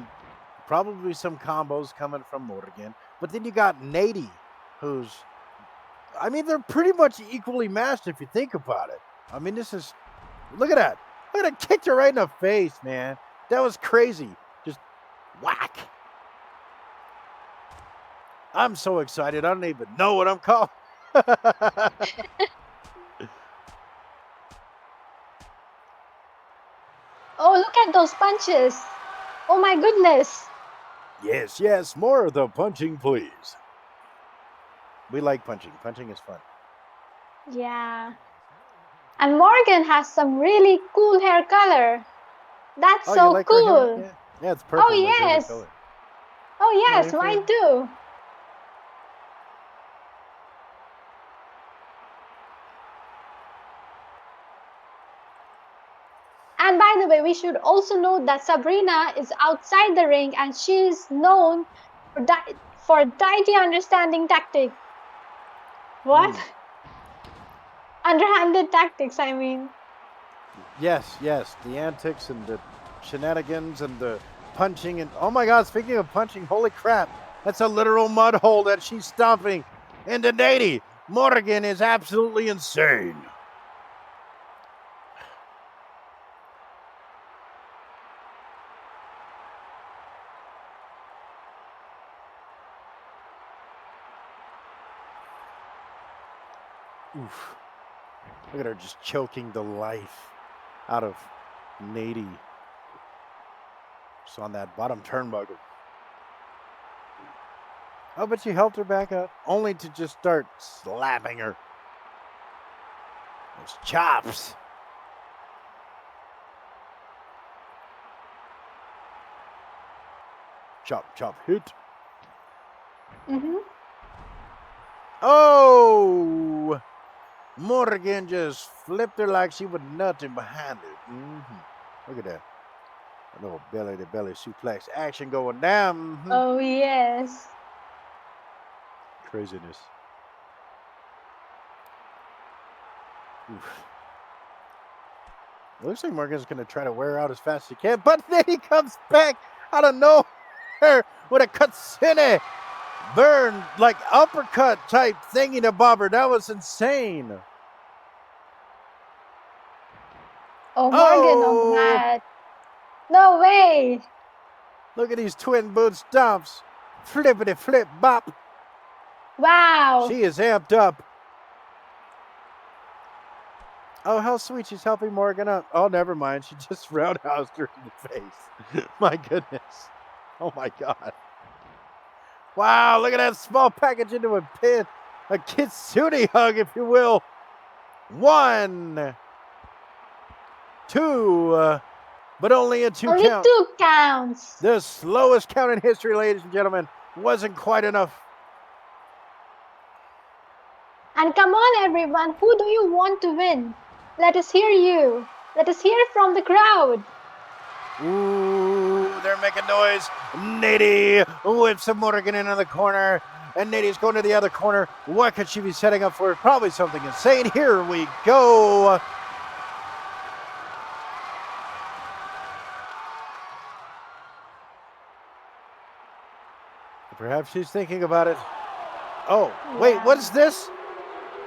probably some combos coming from Morgan. But then you got Nady, who's, I mean, they're pretty much equally matched if you think about it. I mean, this is, look at that. Look at that, kicked her right in the face, man. That was crazy. Just whack. I'm so excited. I don't even know what I'm called. Oh, look at those punches. Oh my goodness. Yes, yes, more of the punching, please. We like punching. Punching is fun. Yeah. And Morgan has some really cool hair color. That's Oh, so you like her hair? cool. Yeah, it's purple. Oh, My favorite yes. color. Oh, yes, your mine favorite? too. And by the way, we should also note that Sabrina is outside the ring and she is known for Dai understanding tactic. What? Underhanded tactics, I mean. Yes, yes. The antics and the shenanigans and the punching. And oh my God, speaking of punching, holy crap. That's a literal mud hole that she's stomping into Nady. Morgan is absolutely insane. Oof. Look at her just choking the life out of Nady. Just on that bottom turnbuckle. Oh, but she helped her back up, only to just start slapping her. Those chops. Chop, chop, hit. Mm-hmm. Oh! Morgan just flipped her like she was nothing behind it. Look at that. A little belly-to-belly suplex action going down. Oh, yes. Craziness. Oof. It looks like Morgan's going to try to wear her out as fast as he can, but then he comes back out of nowhere with a Katsune burn, like uppercut type thingy to bobber. That was insane. Oh, Morgan on the mat. No way. Look at these twin boot stomps. Flippity flip bop. Wow. She is amped up. Oh, how sweet. She's helping Morgan up. Oh, never mind. She just roundhoused her in the face. My goodness. Oh, my God. Wow, look at that small package into a pin. A kitsune hug, if you will. 1, 2, but only a 2 only count. 2 counts. The slowest count in history, ladies and gentlemen. Wasn't quite enough. And come on, everyone. Who do you want to win? Let us hear you. Let us hear from the crowd. Ooh, they're making noise. Nady whips a Morgan into the corner. And Nady's going to the other corner. What could she be setting up for? Probably something insane. Here we go. Perhaps she's thinking about it. Oh, wait, what is this?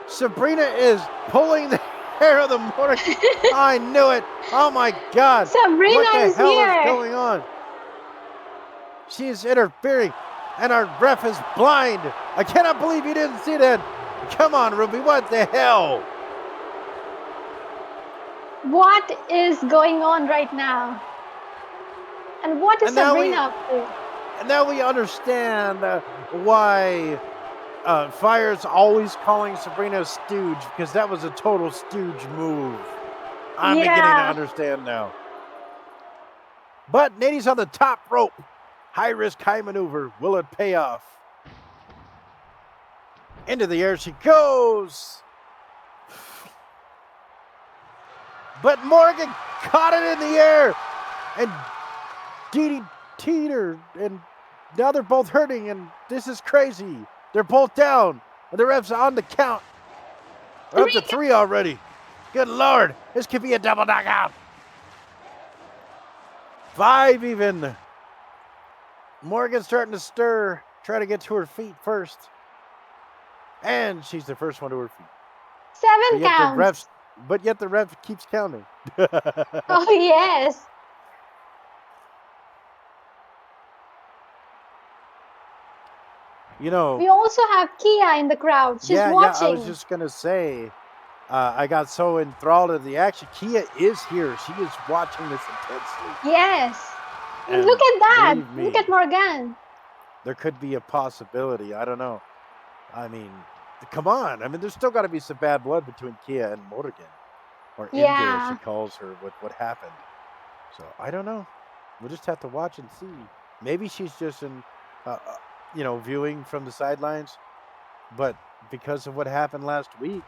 Sabrina is pulling the hair of the Morgan. I knew it. Oh my God. Sabrina what the is hell here. is going on? She is interfering, and our ref is blind. I cannot believe you didn't see that. Come on, Ruby. What the hell? What is going on right now? And what is And now Sabrina up to? And now we understand why Fire's always calling Sabrina a stooge, because that was a total stooge move. I'm beginning to understand now. But Nady's on the top rope. High risk, high maneuver. Will it pay off? Into the air she goes. But Morgan caught it in the air and DDT'd her, and now they're both hurting, and this is crazy. They're both down, and the ref's on the count. We're up to 3 already. Good Lord, this could be a double knockout. 5 even. Morgan's starting to stir, try to get to her feet first. And she's the first one to her feet. 7 counts. But yet the ref keeps counting. Oh, yes. You know, we also have Kia in the crowd. She's watching. Yeah, I was just going to say, I got so enthralled in the action. Kia is here. She is watching this intensely. Yes. And Look at that. believe me, Look at Morgan. there could be a possibility. I don't know. I mean, come on. I mean, there's still got to be some bad blood between Kia and Morgan, or MJ, as Yeah. she calls her. What happened? So I don't know. We'll just have to watch and see. Maybe she's just viewing from the sidelines, but because of what happened last week,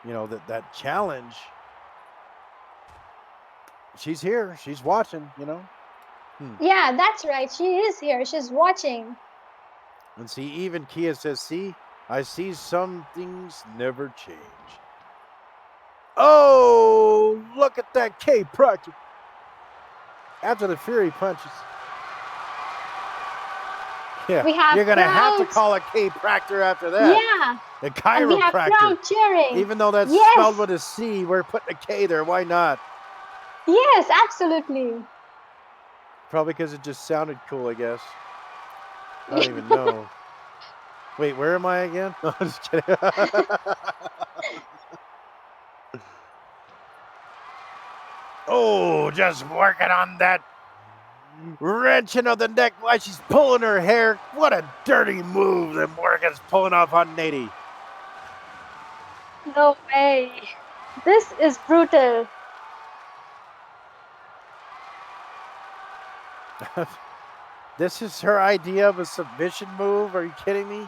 that challenge, she's here. She's watching. Yeah, that's right. She is here. She's watching. And see, even Kia says, see, I see some things never change. Oh, look at that K Proctor. After the Fury punches. Yeah, We have you're going to have to crowds. call it K Proctor after that. Yeah. The And we have chiropractor. crowd cheering. Even though that's Yes. spelled with a C, we're putting a K there. Why not? Yes, absolutely. Probably because it just sounded cool, I guess. I don't even know. Wait, where am I again? No, I'm just kidding. Oh, just working on that wrenching of the neck while she's pulling her hair. What a dirty move that Morgan's pulling off on Nady. No way. This is brutal. This is her idea of a submission move. Are you kidding me?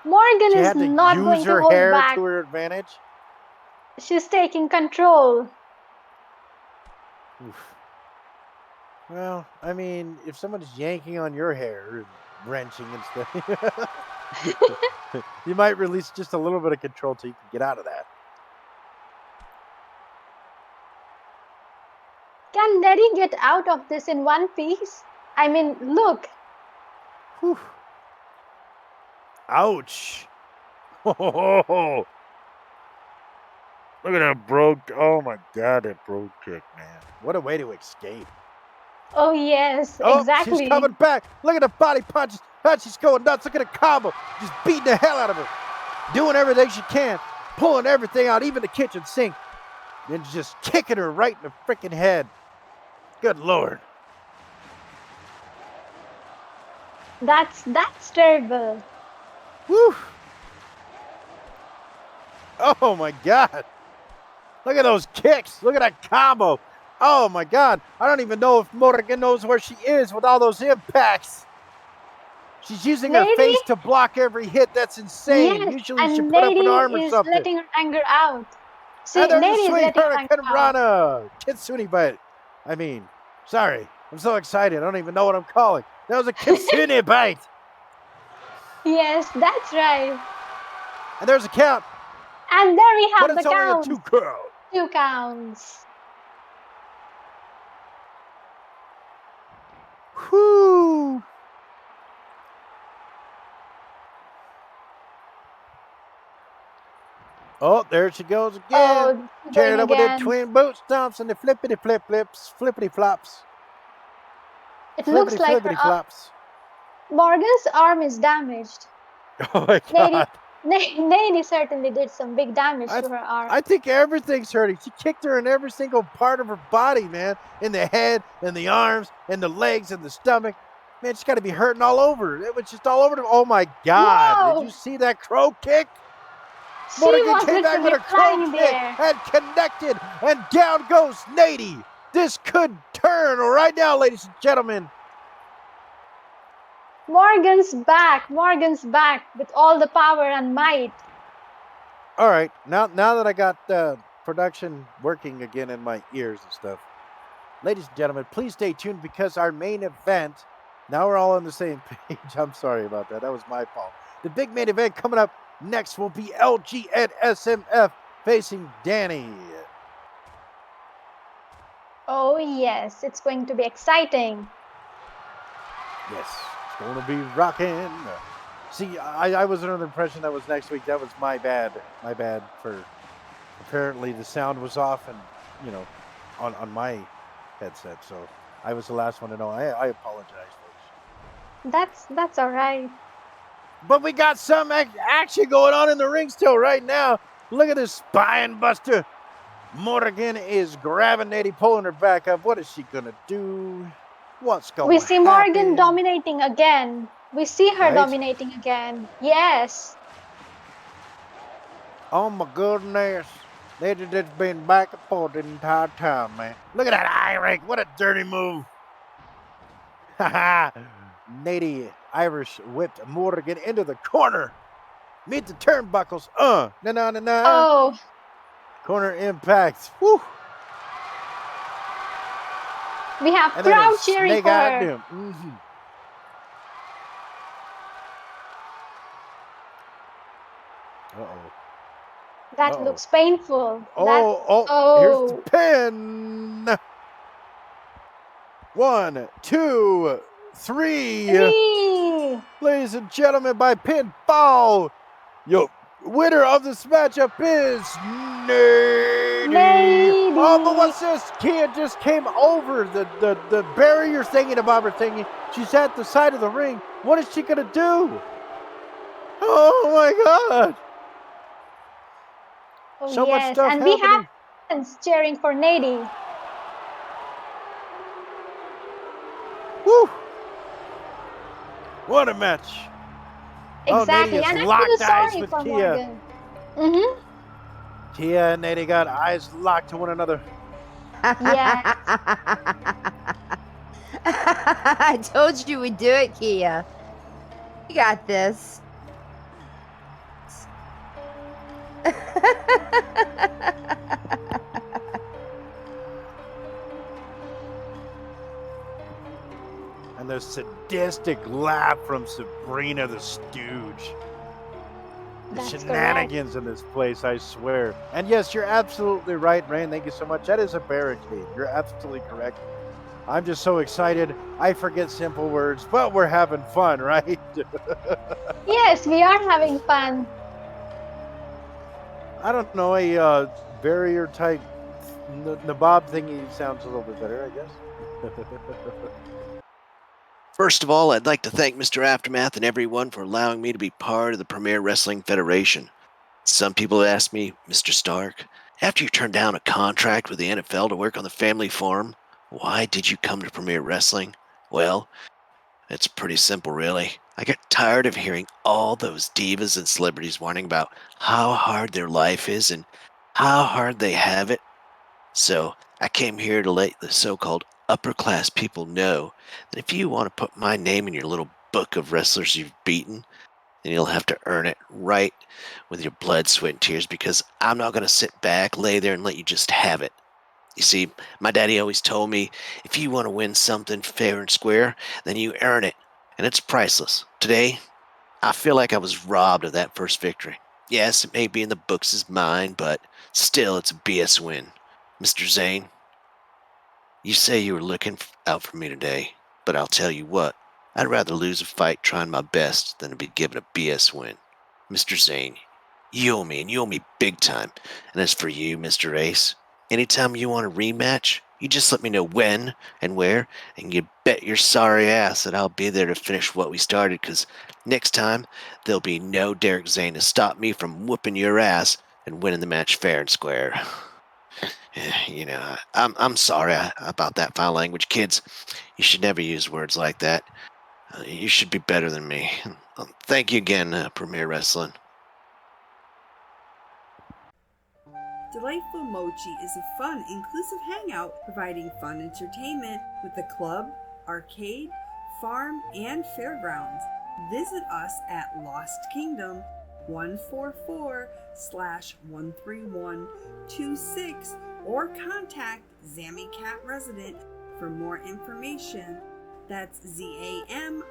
Morgan She is had to not use going to her hold hair back. to her advantage. She's taking control. Oof. Well, I mean, if someone's yanking on your hair and wrenching and stuff, you might release just a little bit of control till you can get out of that. Can Neri get out of this in one piece? I mean, look. Whew. Ouch. Oh, look at that broke. Oh my God, that broke kick, man. What a way to escape. Oh, yes, Oh, exactly. she's coming back. Look at the body punches. Oh, she's going nuts. Look at the combo. Just beating the hell out of her. Doing everything she can. Pulling everything out, even the kitchen sink. And just kicking her right in the freaking head. Good Lord. That's terrible. Woo. Oh my God. Look at those kicks. Look at that combo. Oh my God. I don't even know if Morgan knows where she is with all those impacts. She's using her Lady? face to block every hit. That's insane. Yes, Usually she and put up an Lady arm or is something. letting her anger out. See, And there's Lady a is sweet letting her Hurricane anger out. Rana. Kitsune bite. I mean, sorry. I'm so excited. I don't even know what I'm calling. That was a Kitsune bite. Yes, that's right. And there's a count. And there we have But the it's only count. a 2 count. 2 counts. Whoo. Oh, there she goes again. Oh, Tearing going up with the again. twin boot stomps and the flippity flip flips, flippity flops, It looks flippity like flippity her flops. Morgan's arm is damaged. Oh my Lady, God. Lady certainly did some big damage I- to her arm. I think everything's hurting. She kicked her in every single part of her body, man. In the head, in the arms, in the legs, in the stomach. Man, she's got to be hurting all over. It was just all over. Oh my God. Whoa. Did you see that crow kick? She Morgan was came back with literally a crow flying kick there. and connected. And down goes Nady. This could turn right now, ladies and gentlemen. Morgan's back with all the power and might. All right, now that I got production working again in my ears and stuff, ladies and gentlemen, please stay tuned because our main event, now we're all on the same page. I'm sorry about that. That was my fault. The big main event coming up next will be LG and SMF facing Danny. Oh yes, it's going to be exciting. Yes, it's going to be rocking. See, I was under the impression that was next week. That was my bad. My bad for apparently the sound was off and, on my headset. So I was the last one to know. I apologize, folks. That's all right. But we got some action going on in the ring still right now. Look at this spine buster. Morgan is grabbing Nady, pulling her back up. What is she going to do? What's going We see Morgan happen? dominating again. We see her Right? dominating again. Yes. Oh my goodness. They just been back and forth the entire time, man. Look at that eye rake. What a dirty move. Haha. Nady Irish whipped Morgan into the corner. Meet the turnbuckles. Na. Oh, Corner impact. Woo. we have And then crowd a cheering snake for eye her. doom. Mhm. Uh-oh. That Uh-oh. looks painful. Here's the pin. 1, 2, 3. Three. Ladies and gentlemen, by pinfall, your winner of this matchup is Nady. Oh, but what's this? Kia just came over the barrier thingy, the bobber thingy. She's at the side of the ring. What is she gonna do? Oh my God! Oh, So much yes. stuff And we have happening. fans cheering for Nady. Woo! What a match! Exactly. Oh, Nady And is I locked feel eyes sorry with for Kia. Morgan. Mm-hmm. Kia and Nady got eyes locked to one another. Yeah. I told you we'd do it, Kia. You got this. And the sadistic laugh from Sabrina the Stooge. The That's shenanigans in this place, I swear. And yes, you're absolutely right, Rain. Thank you so much. That is a barricade. You're absolutely correct. I'm just so excited. I forget simple words, but we're having fun, right? Yes, we are having fun. I don't know, a barrier type nabob thingy sounds a little bit better, I guess. First of all, I'd like to thank Mr. Aftermath and everyone for allowing me to be part of the Premier Wrestling Federation. Some people ask me, Mr. Stark, after you turned down a contract with the NFL to work on the family farm, why did you come to Premier Wrestling? Well, it's pretty simple, really. I got tired of hearing all those divas and celebrities whining about how hard their life is and how hard they have it. So I came here to let the so-called upper-class people know that if you want to put my name in your little book of wrestlers you've beaten, then you'll have to earn it right with your blood, sweat, and tears, because I'm not going to sit back, lay there, and let you just have it. You see, my daddy always told me, if you want to win something fair and square, then you earn it, and it's priceless. Today, I feel like I was robbed of that first victory. Yes, it may be in the books as mine, but still, it's a BS win. Mr. Zane, you say you were looking out for me today, but I'll tell you what, I'd rather lose a fight trying my best than to be given a BS win. Mr. Zane, you owe me, and you owe me big time. And as for you, Mr. Ace, anytime you want a rematch, you just let me know when and where, and you bet your sorry ass that I'll be there to finish what we started, because next time, there'll be no Derek Zane to stop me from whooping your ass and winning the match fair and square. You know, I'm sorry about that foul language. Kids, you should never use words like that. You should be better than me. Thank you again, Premier Wrestling. Delightful Mochi is a fun, inclusive hangout providing fun entertainment with the club, arcade, farm, and fairgrounds. Visit us at Lost Kingdom 144/13126 or contact Zammy Cat Resident for more information. That's ZAMIECAT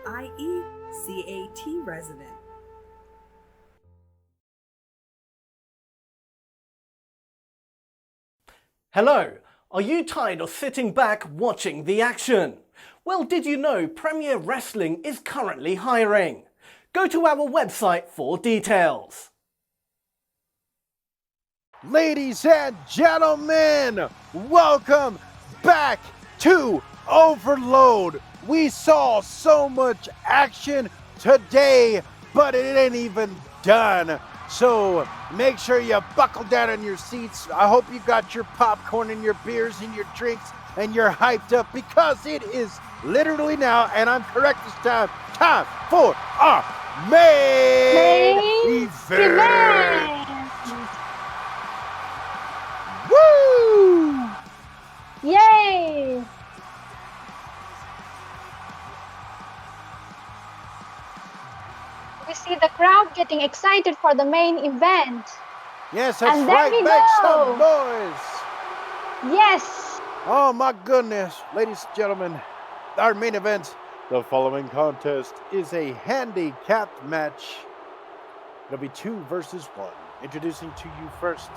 Resident. Hello, are you tired of sitting back watching the action? Well, did you know Premier Wrestling is currently hiring? Go to our website for details. Ladies and gentlemen, welcome back to Overload. We saw so much action today, but it ain't even done. So make sure you buckle down in your seats. I hope you got your popcorn and your beers and your drinks and you're hyped up, because it is literally now, and I'm correct this time. Time for our main event. Woo! Yay! We see the crowd getting excited for the main event. Yes, that's And there right. we Make go. some noise. Yes! Oh my goodness, ladies and gentlemen, our main event. The following contest is a handicapped match. It'll be 2 versus 1. Introducing to you first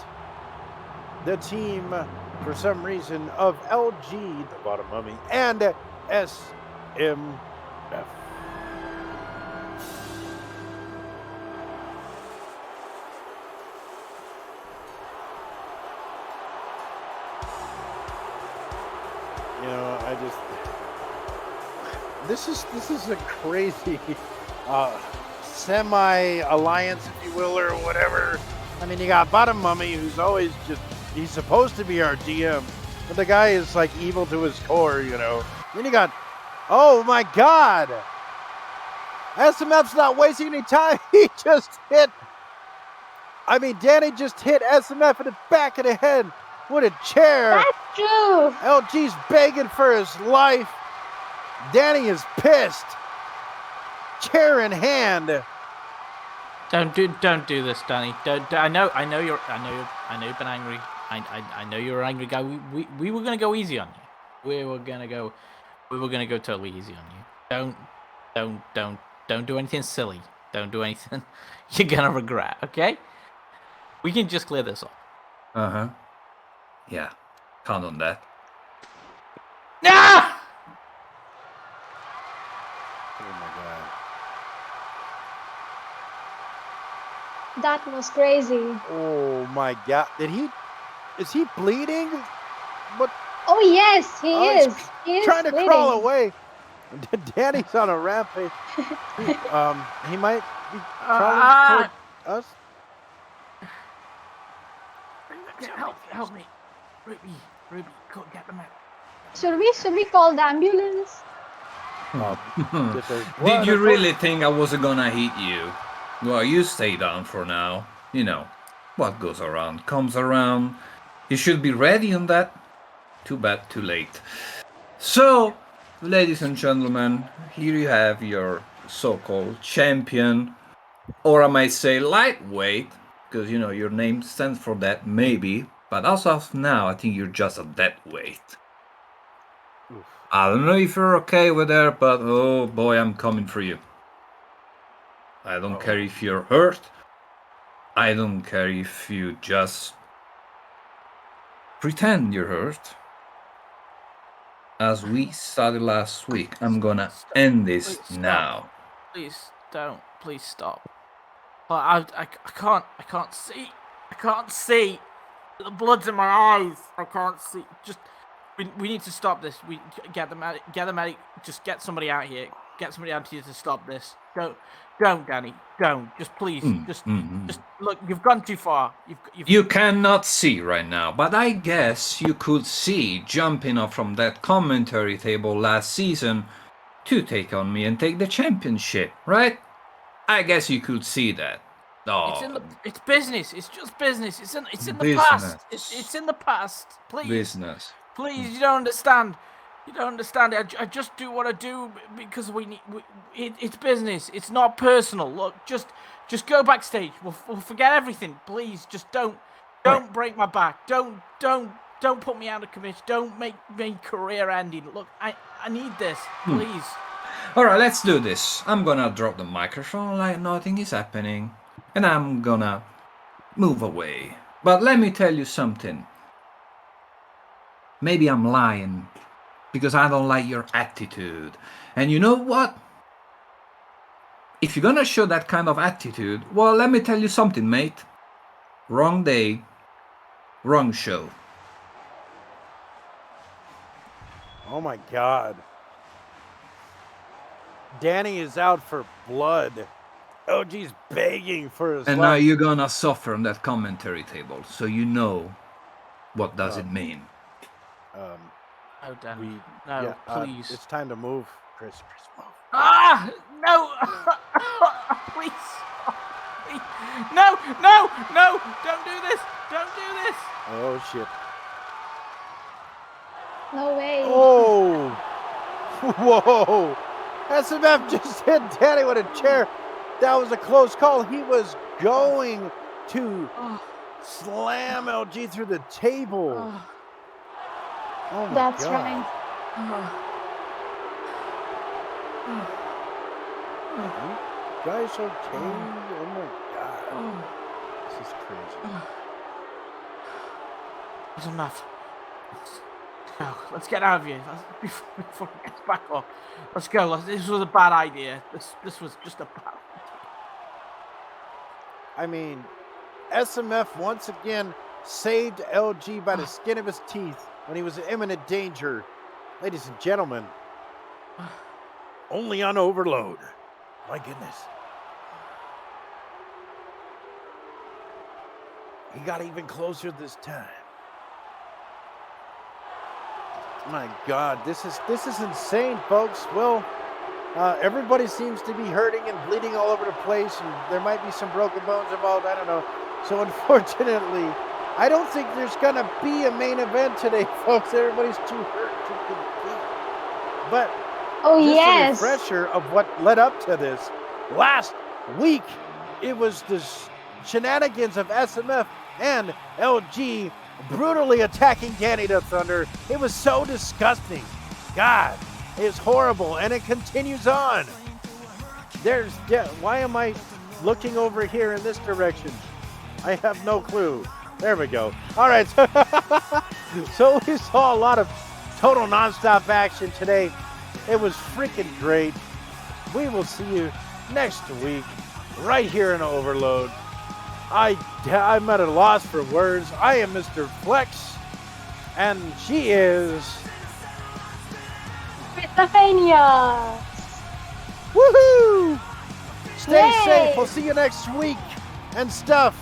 the team, for some reason, of LG, the Bottom Mummy, and SMF. You know, this is a crazy semi-alliance, if you will, or whatever. I mean, you got Bottom Mummy, who's always he's supposed to be our GM, but the guy is like evil to his core, you know. Then you got, oh my God, SMF's not wasting any time. He just hit, Danny just hit SMF in the back of the head with a chair. That's true. LG's begging for his life. Danny is pissed. Chair in hand. Don't do this, Danny. I know you've been angry. I know you're an angry guy. We were gonna go easy on you. We were gonna go totally easy on you. Don't do anything silly. Don't do anything you're gonna regret. Okay? We can just clear this up. Yeah, count on that. Ah! Oh my God. That was crazy. Oh my God. Is he bleeding? What? Oh yes, he Oh, is. He is trying to bleeding. crawl away. Danny's on a rampage. He might be crawling toward us. Help me. Ruby, go get them out. Should we call the ambulance? Did you really think I wasn't gonna hit you? Well, you stay down for now. You know, what goes around comes around. You should be ready on that. Too bad, too late. So, ladies and gentlemen, here you have your so-called champion, or I might say lightweight, because, you know, your name stands for that, maybe. But as of now, I think you're just a dead weight. I don't know if you're okay with that, but oh boy, I'm coming for you. I don't care if you're hurt. I don't care if you just pretend you're hurt. As we started last week, I'm gonna end this now. Please don't. Please stop. I can't see. I can't see. The blood's in my eyes. I can't see. Just we need to stop this. We get the medic. Just get somebody out here. Get somebody out here to stop this. Don't, Danny. Don't. Just please. Just look. You've gone too far. You cannot see right now, but I guess you could see jumping up from that commentary table last season to take on me and take the championship, right? I guess you could see that. Oh, it's business. It's just business. It's in the Business. past. It's in the past. Please. business. Please, you don't understand. You don't understand. I just do what I do because it's business. It's not personal. Look, just go backstage. We'll forget everything. Please, just don't break my back. Don't put me out of commission. Don't make me career ending. Look, I need this. Please. All right, let's do this. I'm gonna drop the microphone like nothing is happening, and I'm gonna move away. But let me tell you something. Maybe I'm lying, because I don't like your attitude. And you know what? If you're gonna show that kind of attitude, well, let me tell you something, mate. Wrong day, wrong show. Oh my God. Danny is out for blood. OG's begging for his And life. now you're gonna suffer on that commentary table, so you know what does it mean. Oh, damn. We, No, yeah, please. it's time to move, Chris. Chris, move. Ah! No! Please. Please. No! No! No! Don't do this! Don't do this! Oh shit! No way. Oh! Whoa! SMF just hit Danny with a chair. That was a close call. He was going to slam LG through the table. Oh my That's God. right. You guys okay? Oh my God. This is crazy. That's enough. Go. Let's get out of here. Before it gets back up. Let's go. This was a bad idea. This was just a bad idea. I mean, SMF once again saved LG by the skin of his teeth when he was in imminent danger. Ladies and gentlemen, only on Overload. My goodness. He got even closer this time. My God, this is insane, folks. Well, everybody seems to be hurting and bleeding all over the place, and there might be some broken bones involved. I don't know. So unfortunately, I don't think there's gonna be a main event today, folks. Everybody's too hurt to compete. But Oh, just yes. a refresher of what led up to this. Last week, it was the shenanigans of SMF and LG brutally attacking Danny the Thunder. It was so disgusting. God, it's horrible, and it continues on. Why am I looking over here in this direction? I have no clue. There we go. All right. So we saw a lot of total nonstop action today. It was freaking great. We will see you next week right here in Overload. I'm at a loss for words. I am Mr. Flex, and she is Christophania. Woohoo! Stay Yay! safe. We'll see you next week and stuff.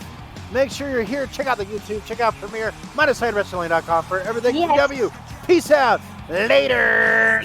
Make sure you're here. Check out the YouTube. Check out Premiere. MindSideWrestling.com for everything Yes. EW. Peace out. Later.